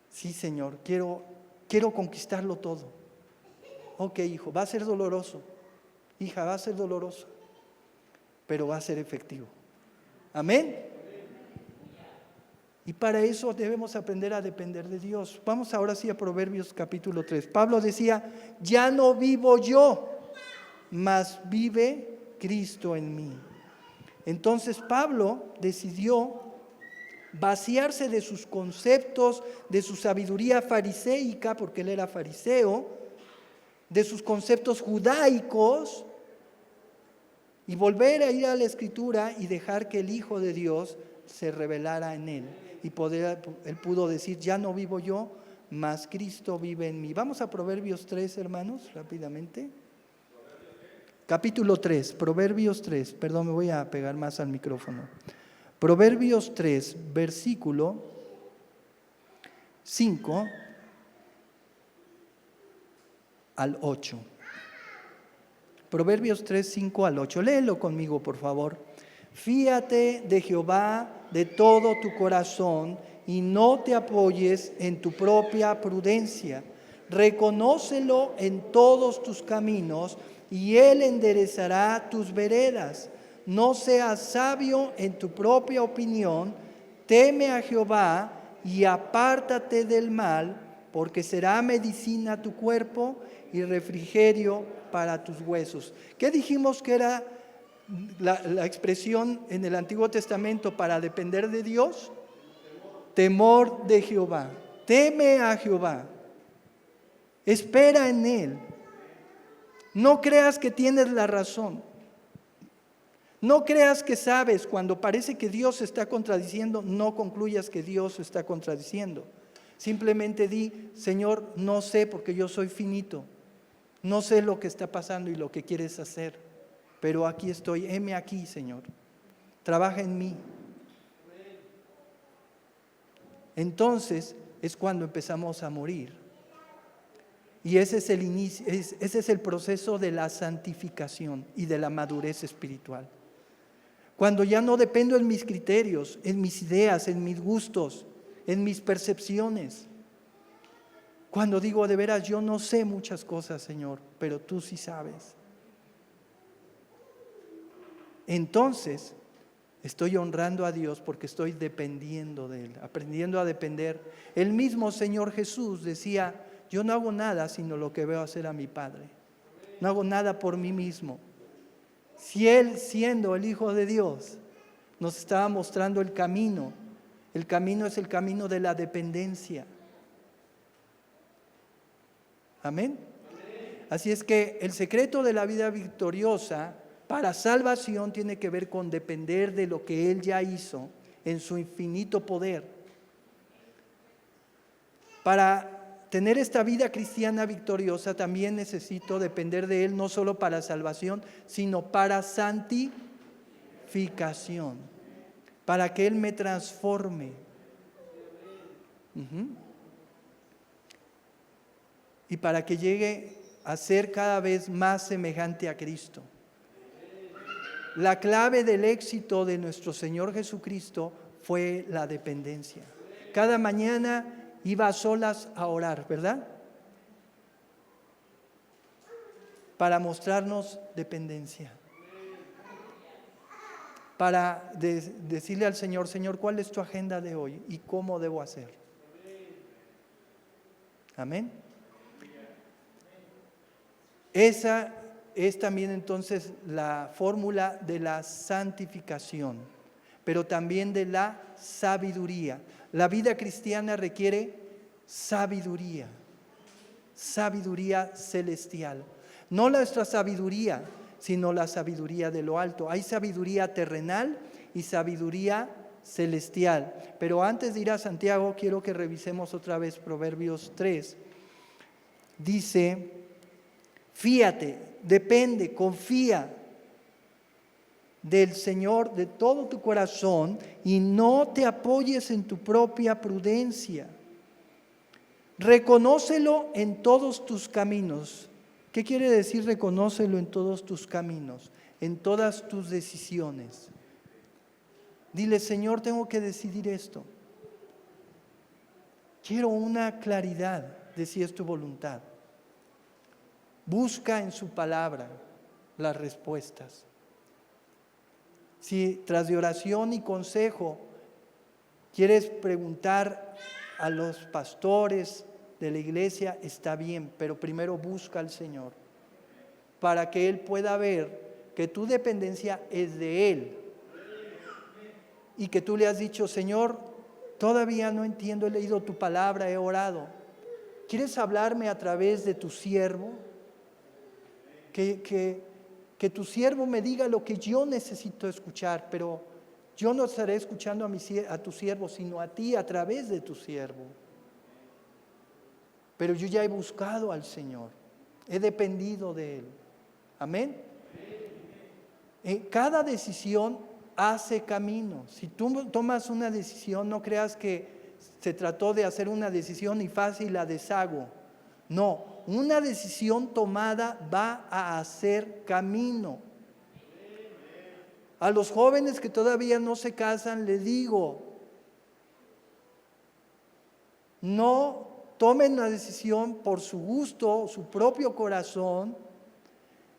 Sí, Señor, quiero conquistarlo todo. Ok, hijo, va a ser doloroso. Hija, va a ser doloroso, pero va a ser efectivo. Amén. Y para eso debemos aprender a depender de Dios. Vamos ahora sí a Proverbios capítulo 3. Pablo decía, ya no vivo yo, mas vive Cristo en mí. Entonces Pablo decidió vaciarse de sus conceptos, de su sabiduría fariseica, porque él era fariseo, de sus conceptos judaicos, y volver a ir a la Escritura y dejar que el Hijo de Dios se revelara en él. Y él pudo decir, ya no vivo yo, mas Cristo vive en mí. Vamos a Proverbios 3, hermanos, rápidamente. Capítulo 3, Proverbios 3, perdón, me voy a pegar más al micrófono. Proverbios 3, versículo 5 al 8. Proverbios 3, 5 al 8. Léelo conmigo, por favor. Fíate de Jehová de todo tu corazón y no te apoyes en tu propia prudencia. Reconócelo en todos tus caminos y Él enderezará tus veredas. No seas sabio en tu propia opinión, teme a Jehová y apártate del mal, porque será medicina a tu cuerpo y refrigerio para tus huesos. ¿Qué dijimos que era la expresión en el Antiguo Testamento para depender de Dios? Temor de Jehová. Teme a Jehová. Espera en Él. No creas que tienes la razón. No creas que sabes. Cuando parece que Dios se está contradiciendo, no concluyas que Dios se está contradiciendo. Simplemente di: Señor, no sé, porque yo soy finito. No sé lo que está pasando y lo que quieres hacer, pero aquí estoy. Heme aquí, Señor. Trabaja en mí. Entonces es cuando empezamos a morir. Y ese es el inicio, ese es el proceso de la santificación y de la madurez espiritual. Cuando ya no dependo en mis criterios, en mis ideas, en mis gustos, en mis percepciones. Cuando digo: de veras, yo no sé muchas cosas, Señor, pero tú sí sabes. Entonces estoy honrando a Dios porque estoy dependiendo de Él, aprendiendo a depender. El mismo Señor Jesús decía: yo no hago nada sino lo que veo hacer a mi Padre. No hago nada por mí mismo. Si Él, siendo el Hijo de Dios, nos estaba mostrando el camino es el camino de la dependencia. Amén. Así es que el secreto de la vida victoriosa para salvación tiene que ver con depender de lo que Él ya hizo en su infinito poder. Para tener esta vida cristiana victoriosa también necesito depender de Él, no solo para salvación, sino para santificación, para que Él me transforme. Y para que llegue a ser cada vez más semejante a Cristo. La clave del éxito de nuestro Señor Jesucristo fue la dependencia. Cada mañana iba a solas a orar, ¿verdad? Para mostrarnos dependencia. Para decirle al Señor: Señor, ¿cuál es tu agenda de hoy y cómo debo hacer? Amén. Esa es también entonces la fórmula de la santificación, pero también de la sabiduría. La vida cristiana requiere sabiduría, sabiduría celestial. No nuestra sabiduría, sino la sabiduría de lo alto. Hay sabiduría terrenal y sabiduría celestial. Pero antes de ir a Santiago, quiero que revisemos otra vez Proverbios 3. Dice: fíate, depende, confía del Señor de todo tu corazón y no te apoyes en tu propia prudencia. Reconócelo en todos tus caminos. ¿Qué quiere decir reconócelo en todos tus caminos? En todas tus decisiones. Dile: Señor, tengo que decidir esto. Quiero una claridad de si es tu voluntad. Busca en su palabra las respuestas. Si tras de oración y consejo quieres preguntar a los pastores de la iglesia, está bien, pero primero busca al Señor para que Él pueda ver que tu dependencia es de Él y que tú le has dicho: Señor, todavía no entiendo, he leído tu palabra, he orado. ¿Quieres hablarme a través de tu siervo? Que tu siervo me diga lo que yo necesito escuchar, pero yo no estaré escuchando a tu siervo, sino a ti a través de tu siervo. Pero yo ya he buscado al Señor, he dependido de Él. Amén. Cada decisión hace camino. Si tú tomas una decisión, no creas que se trató de hacer una decisión y fácil la deshago. No, una decisión tomada va a hacer camino. A los jóvenes que todavía no se casan, les digo: no tomen la decisión por su gusto, su propio corazón,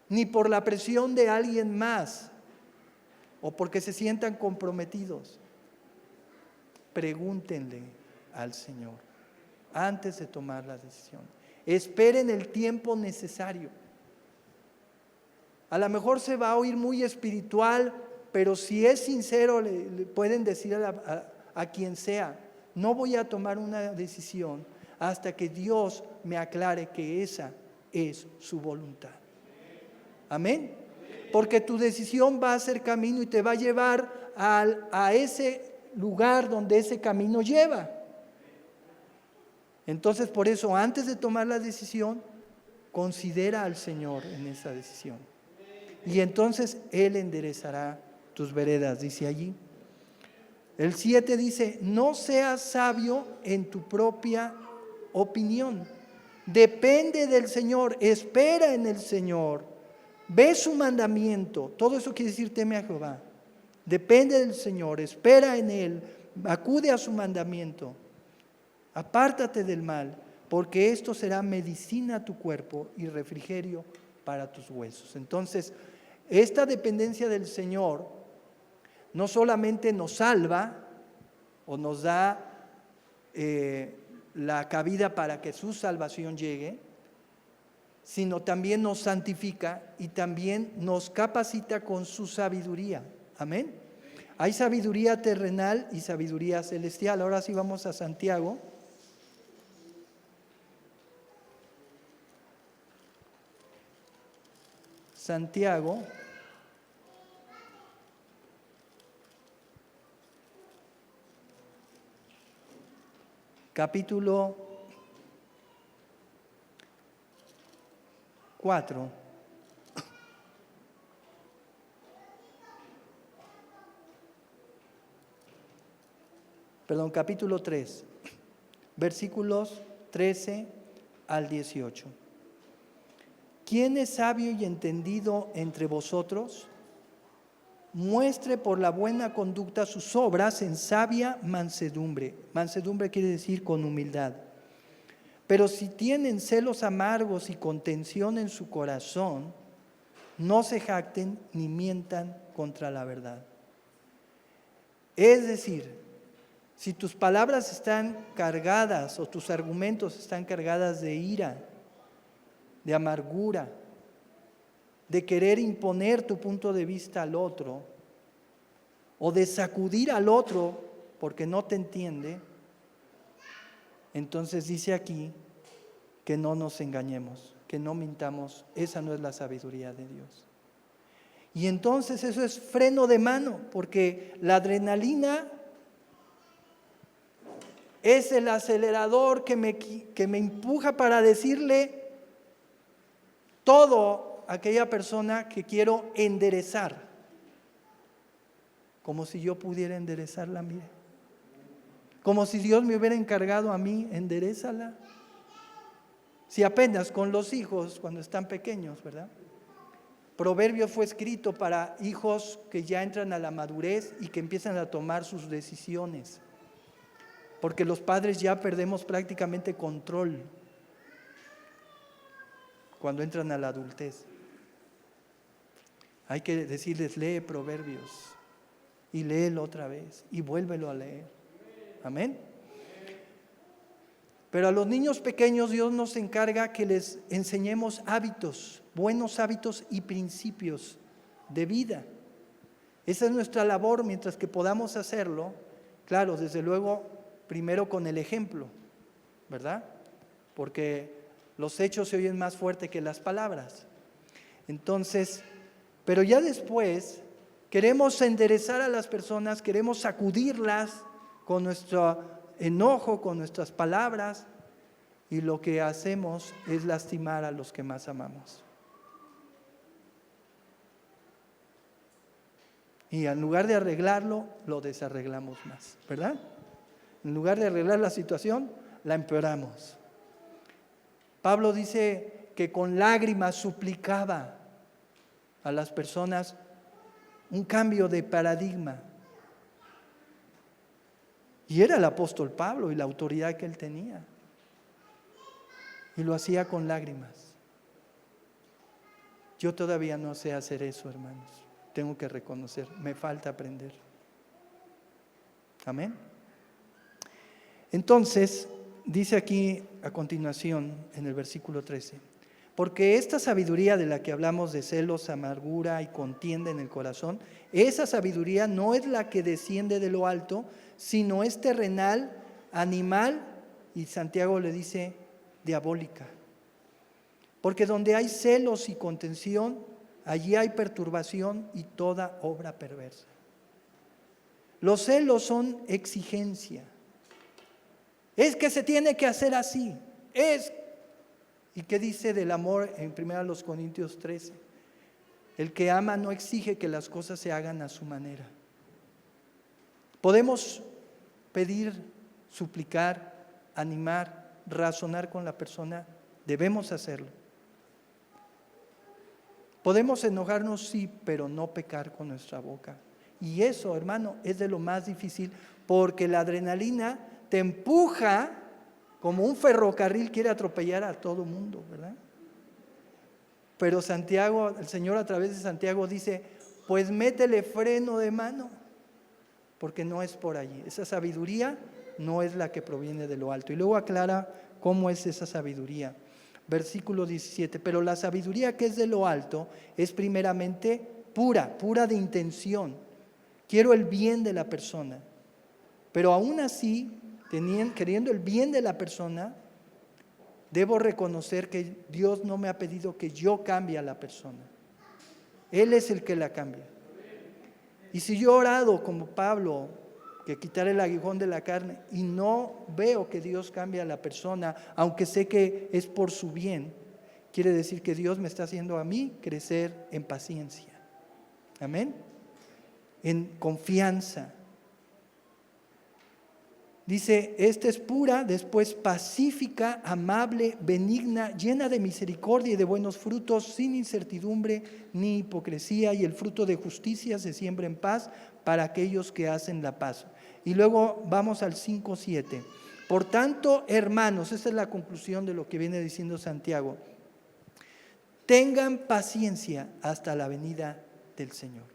ni por la presión de alguien más, o porque se sientan comprometidos. Pregúntenle al Señor antes de tomar la decisión. Esperen el tiempo necesario. A lo mejor se va a oír muy espiritual, pero si es sincero, le pueden decir a quien sea: no voy a tomar una decisión hasta que Dios me aclare que esa es su voluntad. Amén. porque tu decisión va a ser camino y te va a llevar a ese lugar donde ese camino lleva. Entonces, por eso, antes de tomar la decisión, considera al Señor en esa decisión. Y entonces Él enderezará tus veredas, dice allí. El 7 dice, no seas sabio en tu propia opinión. Depende del Señor, espera en el Señor, ve su mandamiento. Todo eso quiere decir teme a Jehová. Depende del Señor, espera en Él, acude a su mandamiento. Apártate del mal, porque esto será medicina a tu cuerpo y refrigerio para tus huesos. Entonces, esta dependencia del Señor no solamente nos salva o nos da la cabida para que su salvación llegue, sino también nos santifica y también nos capacita con su sabiduría. Amén. Hay sabiduría terrenal y sabiduría celestial. Ahora sí vamos a Santiago. Santiago, capítulo 4. Capítulo 3, versículos 13 al 18. ¿Quién es sabio y entendido entre vosotros? Muestre por la buena conducta sus obras en sabia mansedumbre. Mansedumbre quiere decir con humildad. Pero si tienen celos amargos y contención en su corazón, no se jacten ni mientan contra la verdad. Es decir, si tus palabras están cargadas o tus argumentos están cargadas de ira, de amargura, de querer imponer tu punto de vista al otro, o de sacudir al otro porque no te entiende, entonces dice aquí que no nos engañemos, que no mintamos. Esa no es la sabiduría de Dios. Y entonces eso es freno de mano, porque la adrenalina es el acelerador que me empuja para decirle todo a aquella persona que quiero enderezar, como si yo pudiera enderezarla, mire, como si Dios me hubiera encargado a mí, enderézala. Si apenas con los hijos cuando están pequeños, ¿verdad? Proverbios fue escrito para hijos que ya entran a la madurez y que empiezan a tomar sus decisiones, porque los padres ya perdemos prácticamente control cuando entran a la adultez. Hay que decirles, lee Proverbios y léelo otra vez y vuélvelo a leer. Amén. Pero a los niños pequeños Dios nos encarga que les enseñemos hábitos, buenos hábitos y principios de vida. Esa es nuestra labor mientras que podamos hacerlo. Claro, desde luego, primero con el ejemplo, ¿verdad? Porque los hechos se oyen más fuerte que las palabras. Entonces, pero ya después queremos enderezar a las personas, queremos sacudirlas con nuestro enojo, con nuestras palabras, y lo que hacemos es lastimar a los que más amamos. Y en lugar de arreglarlo, lo desarreglamos más, ¿verdad? En lugar de arreglar la situación, la empeoramos. Pablo dice que con lágrimas suplicaba a las personas un cambio de paradigma. Y era el apóstol Pablo y la autoridad que él tenía. Y lo hacía con lágrimas. Yo todavía no sé hacer eso, hermanos. Tengo que reconocer, me falta aprender. Amén. Entonces, dice aquí a continuación en el versículo 13, porque esta sabiduría de la que hablamos de celos, amargura y contienda en el corazón, esa sabiduría no es la que desciende de lo alto, sino es terrenal, animal, y Santiago le dice diabólica. Porque donde hay celos y contención, allí hay perturbación y toda obra perversa. Los celos son exigencia. Es que se tiene que hacer así. ¿Y qué dice del amor en 1 Corintios 13? El que ama no exige que las cosas se hagan a su manera. Podemos pedir, suplicar, animar, razonar con la persona. Debemos hacerlo. Podemos enojarnos, sí, pero no pecar con nuestra boca. Y eso, hermano, es de lo más difícil, porque la adrenalina te empuja como un ferrocarril, quiere atropellar a todo mundo, ¿verdad? Pero Santiago, el Señor a través de Santiago dice, pues métele freno de mano, porque no es por allí. Esa sabiduría no es la que proviene de lo alto. Y luego aclara cómo es esa sabiduría. Versículo 17, pero la sabiduría que es de lo alto es primeramente pura de intención. Quiero el bien de la persona, pero aún así, queriendo el bien de la persona, debo reconocer que Dios no me ha pedido que yo cambie a la persona. Él es el que la cambia. Y si yo he orado como Pablo, que quitar el aguijón de la carne, y no veo que Dios cambie a la persona, aunque sé que es por su bien, quiere decir que Dios me está haciendo a mí crecer en paciencia. Amén. En confianza. Dice, esta es pura, después pacífica, amable, benigna, llena de misericordia y de buenos frutos, sin incertidumbre ni hipocresía, y el fruto de justicia se siembra en paz para aquellos que hacen la paz. Y luego vamos al 5:7. Por tanto, hermanos, esta es la conclusión de lo que viene diciendo Santiago, tengan paciencia hasta la venida del Señor.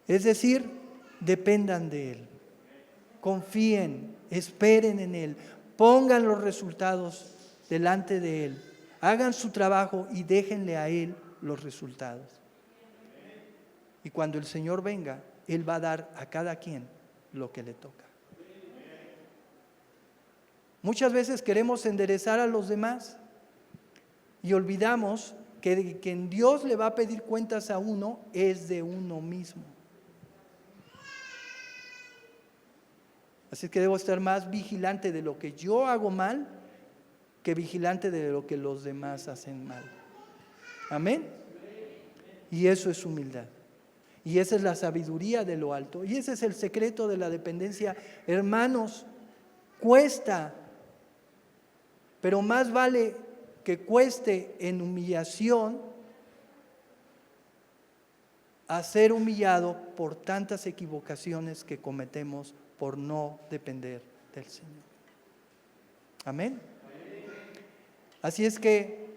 Es decir, dependan de Él. Confíen, esperen en Él, pongan los resultados delante de Él, hagan su trabajo y déjenle a Él los resultados. Y cuando el Señor venga, Él va a dar a cada quien lo que le toca. Muchas veces queremos enderezar a los demás y olvidamos que de quien Dios le va a pedir cuentas a uno es de uno mismo. Así que debo estar más vigilante de lo que yo hago mal que vigilante de lo que los demás hacen mal. Amén. Y eso es humildad. Y esa es la sabiduría de lo alto. Y ese es el secreto de la dependencia. Hermanos, cuesta, pero más vale que cueste en humillación a ser humillado por tantas equivocaciones que cometemos por no depender del Señor. Amén. Así es que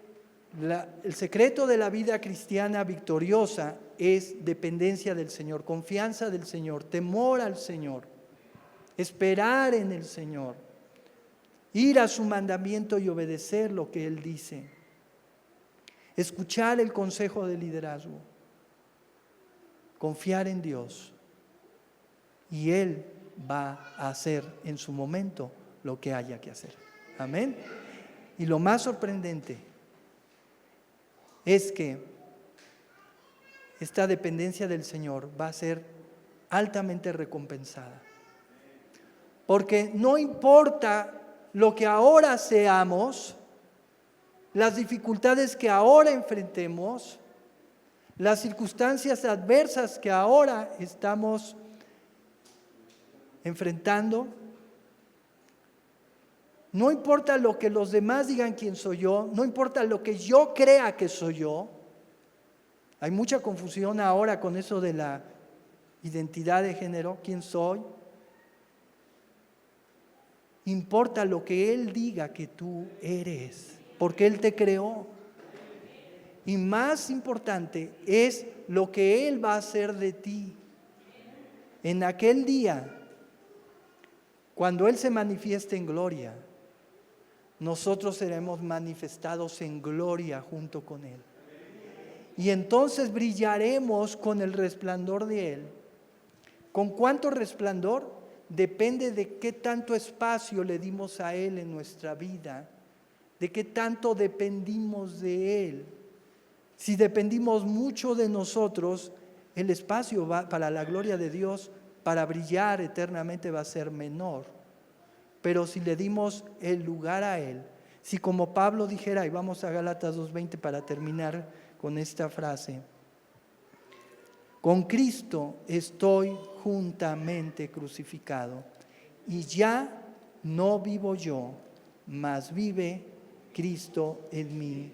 el secreto de la vida cristiana victoriosa es dependencia del Señor, confianza del Señor, temor al Señor, esperar en el Señor, ir a su mandamiento y obedecer lo que Él dice, escuchar el consejo de liderazgo, confiar en Dios, y Él va a hacer en su momento lo que haya que hacer. Amén. Y lo más sorprendente es que esta dependencia del Señor va a ser altamente recompensada. Porque no importa lo que ahora seamos, las dificultades que ahora enfrentemos, las circunstancias adversas que ahora estamos enfrentando, no importa lo que los demás digan quién soy yo, no importa lo que yo crea que soy yo. Hay mucha confusión ahora con eso de la identidad de género, quién soy. Importa lo que Él diga que tú eres, porque Él te creó. Y más importante es lo que Él va a hacer de ti. En aquel día, cuando Él se manifieste en gloria, nosotros seremos manifestados en gloria junto con Él. Y entonces brillaremos con el resplandor de Él. ¿Con cuánto resplandor? Depende de qué tanto espacio le dimos a Él en nuestra vida, de qué tanto dependimos de Él. Si dependimos mucho de nosotros, el espacio para la gloria de Dios, para brillar eternamente, va a ser menor. Pero si le dimos el lugar a Él, si como Pablo dijera, y vamos a Gálatas 2:20 para terminar con esta frase: con Cristo estoy juntamente crucificado, y ya no vivo yo, mas vive Cristo en mí.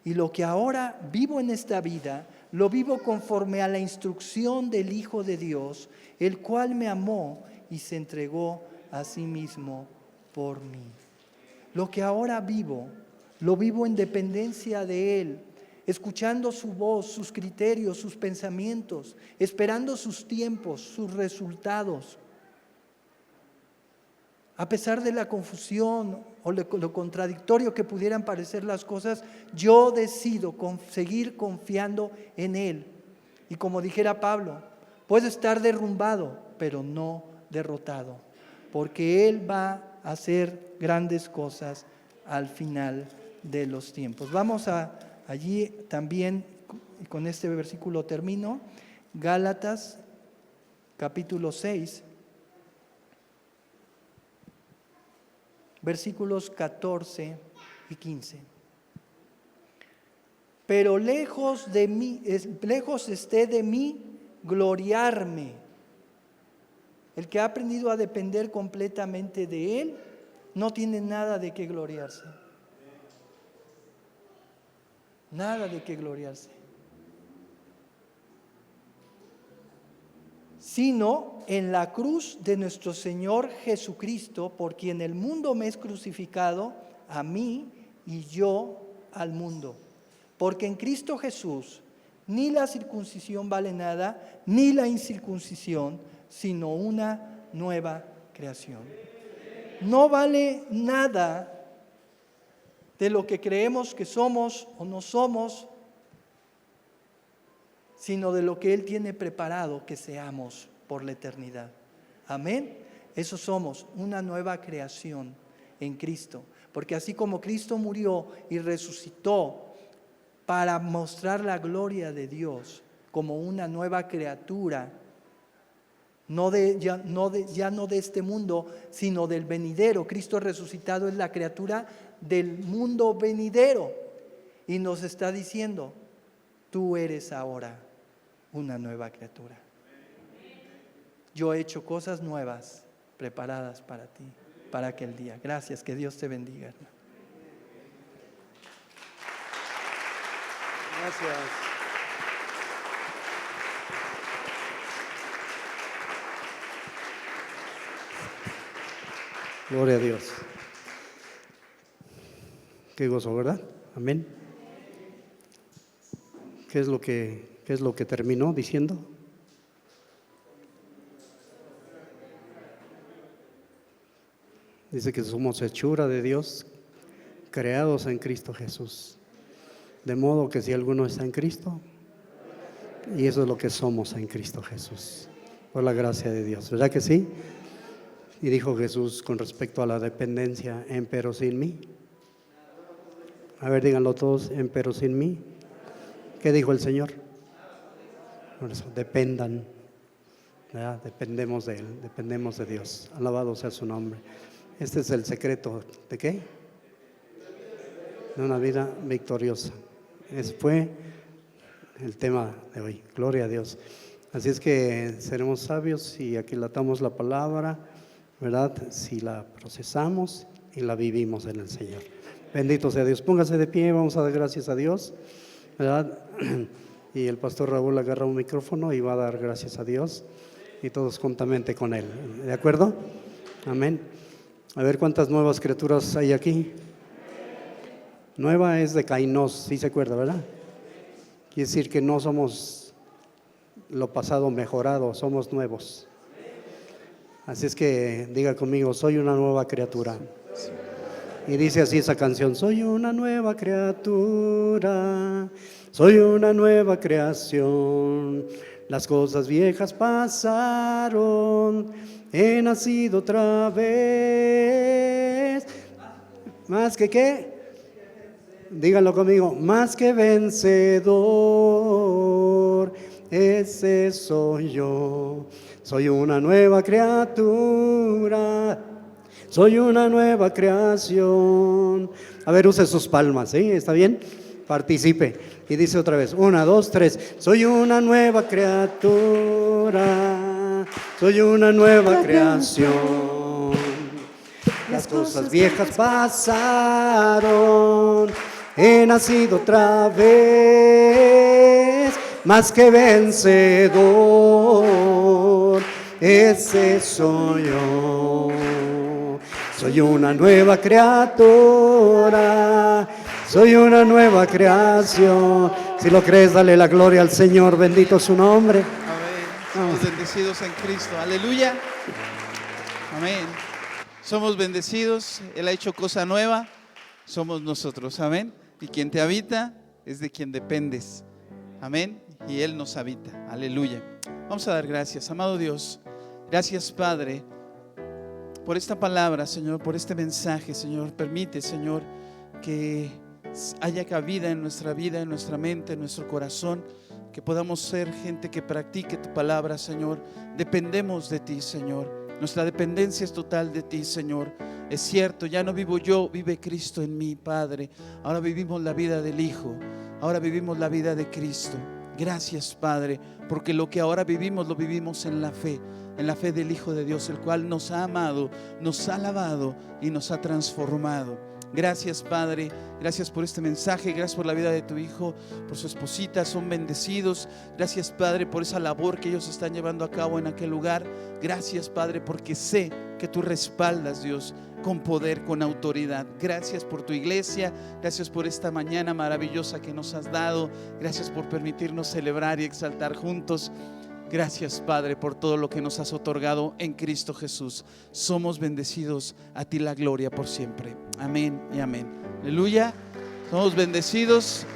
Y lo que ahora vivo en esta vida, lo vivo conforme a la instrucción del Hijo de Dios, el cual me amó y se entregó a sí mismo por mí. Lo que ahora vivo, lo vivo en dependencia de Él, escuchando su voz, sus criterios, sus pensamientos, esperando sus tiempos, sus resultados. A pesar de la confusión o lo contradictorio que pudieran parecer las cosas, yo decido seguir confiando en Él. Y como dijera Pablo, puedo estar derrumbado, pero no derrotado, porque Él va a hacer grandes cosas al final de los tiempos. Vamos allí también, y con este versículo termino, Gálatas capítulo 6, versículos 14 y 15. Pero lejos esté de mí gloriarme. El que ha aprendido a depender completamente de Él, no tiene nada de qué gloriarse. Nada de qué gloriarse. Sino en la cruz de nuestro Señor Jesucristo, por quien el mundo me es crucificado, a mí y yo al mundo. Porque en Cristo Jesús ni la circuncisión vale nada, ni la incircuncisión, sino una nueva creación. No vale nada de lo que creemos que somos o no somos, sino de lo que Él tiene preparado que seamos por la eternidad. Amén. Eso somos, una nueva creación en Cristo. Porque así como Cristo murió y resucitó para mostrar la gloria de Dios como una nueva criatura, ya no de este mundo, sino del venidero. Cristo resucitado es la criatura del mundo venidero. Y nos está diciendo, tú eres ahora una nueva criatura. Yo he hecho cosas nuevas preparadas para ti, para aquel día. Gracias, que Dios te bendiga, hermano. Gracias. Gloria a Dios. Qué gozo, ¿verdad? Amén. ¿Qué es lo que terminó diciendo? Dice que somos hechura de Dios, creados en Cristo Jesús. De modo que si alguno está en Cristo, y eso es lo que somos en Cristo Jesús, por la gracia de Dios, ¿verdad que sí? Y dijo Jesús con respecto a la dependencia, empero sin mí. A ver, díganlo todos, empero sin mí. ¿Qué dijo el Señor? Por eso, dependan, ¿verdad? Dependemos de Él, dependemos de Dios. Alabado sea su nombre. Este es el secreto, ¿de qué? De una vida victoriosa. Ese fue el tema de hoy. Gloria a Dios. Así es que seremos sabios si aquilatamos la palabra, ¿verdad? Si la procesamos y la vivimos en el Señor. Bendito sea Dios. Póngase de pie, vamos a dar gracias a Dios, ¿verdad? Y el pastor Raúl agarra un micrófono y va a dar gracias a Dios y todos juntamente con él. ¿De acuerdo? Amén. A ver cuántas nuevas criaturas hay aquí. Nueva es de Kainos, sí se acuerda, ¿verdad? Quiere decir que no somos lo pasado mejorado, somos nuevos. Así es que diga conmigo, soy una nueva criatura. Y dice así esa canción, soy una nueva criatura, soy una nueva creación. Las cosas viejas pasaron, he nacido otra vez. ¿Más que qué? díganlo conmigo, más que vencedor, ese soy yo. Soy una nueva criatura, soy una nueva creación. A ver, use sus palmas, ¿sí? ¿Está bien? Participe. Y dice otra vez, 1, 2, 3. Soy una nueva criatura, soy una nueva creación. Las cosas viejas pasaron, he nacido otra vez, más que vencedor, ese soy yo. Soy una nueva criatura, soy una nueva creación. Si lo crees, dale la gloria al Señor, bendito su nombre. Amén. Somos bendecidos en Cristo. Aleluya. Amén. Somos bendecidos. Él ha hecho cosa nueva. Somos nosotros. Amén. Y quien te habita es de quien dependes. Amén. Y Él nos habita. Aleluya. Vamos a dar gracias. Amado Dios, gracias, Padre, por esta palabra, Señor, por este mensaje, Señor. Permite, Señor, que haya cabida en nuestra vida, en nuestra mente, en nuestro corazón, que podamos ser gente que practique tu palabra, Señor. Dependemos de ti, Señor. Nuestra dependencia es total de ti, Señor. Es cierto, ya no vivo yo, vive Cristo en mí, Padre. Ahora vivimos la vida del Hijo, ahora vivimos la vida de Cristo. Gracias, Padre, porque lo que ahora vivimos lo vivimos en la fe del Hijo de Dios, el cual nos ha amado, nos ha lavado y nos ha transformado. Gracias, Padre, gracias por este mensaje, gracias por la vida de tu Hijo, por su esposita, son bendecidos. Gracias, Padre, por esa labor que ellos están llevando a cabo en aquel lugar. Gracias, Padre, porque sé que tú respaldas, Dios, con poder, con autoridad. Gracias por tu iglesia, gracias por esta mañana maravillosa que nos has dado. Gracias por permitirnos celebrar y exaltar juntos. Gracias, Padre, por todo lo que nos has otorgado en Cristo Jesús. Somos bendecidos, a ti la gloria por siempre. Amén y amén. Aleluya. Somos bendecidos.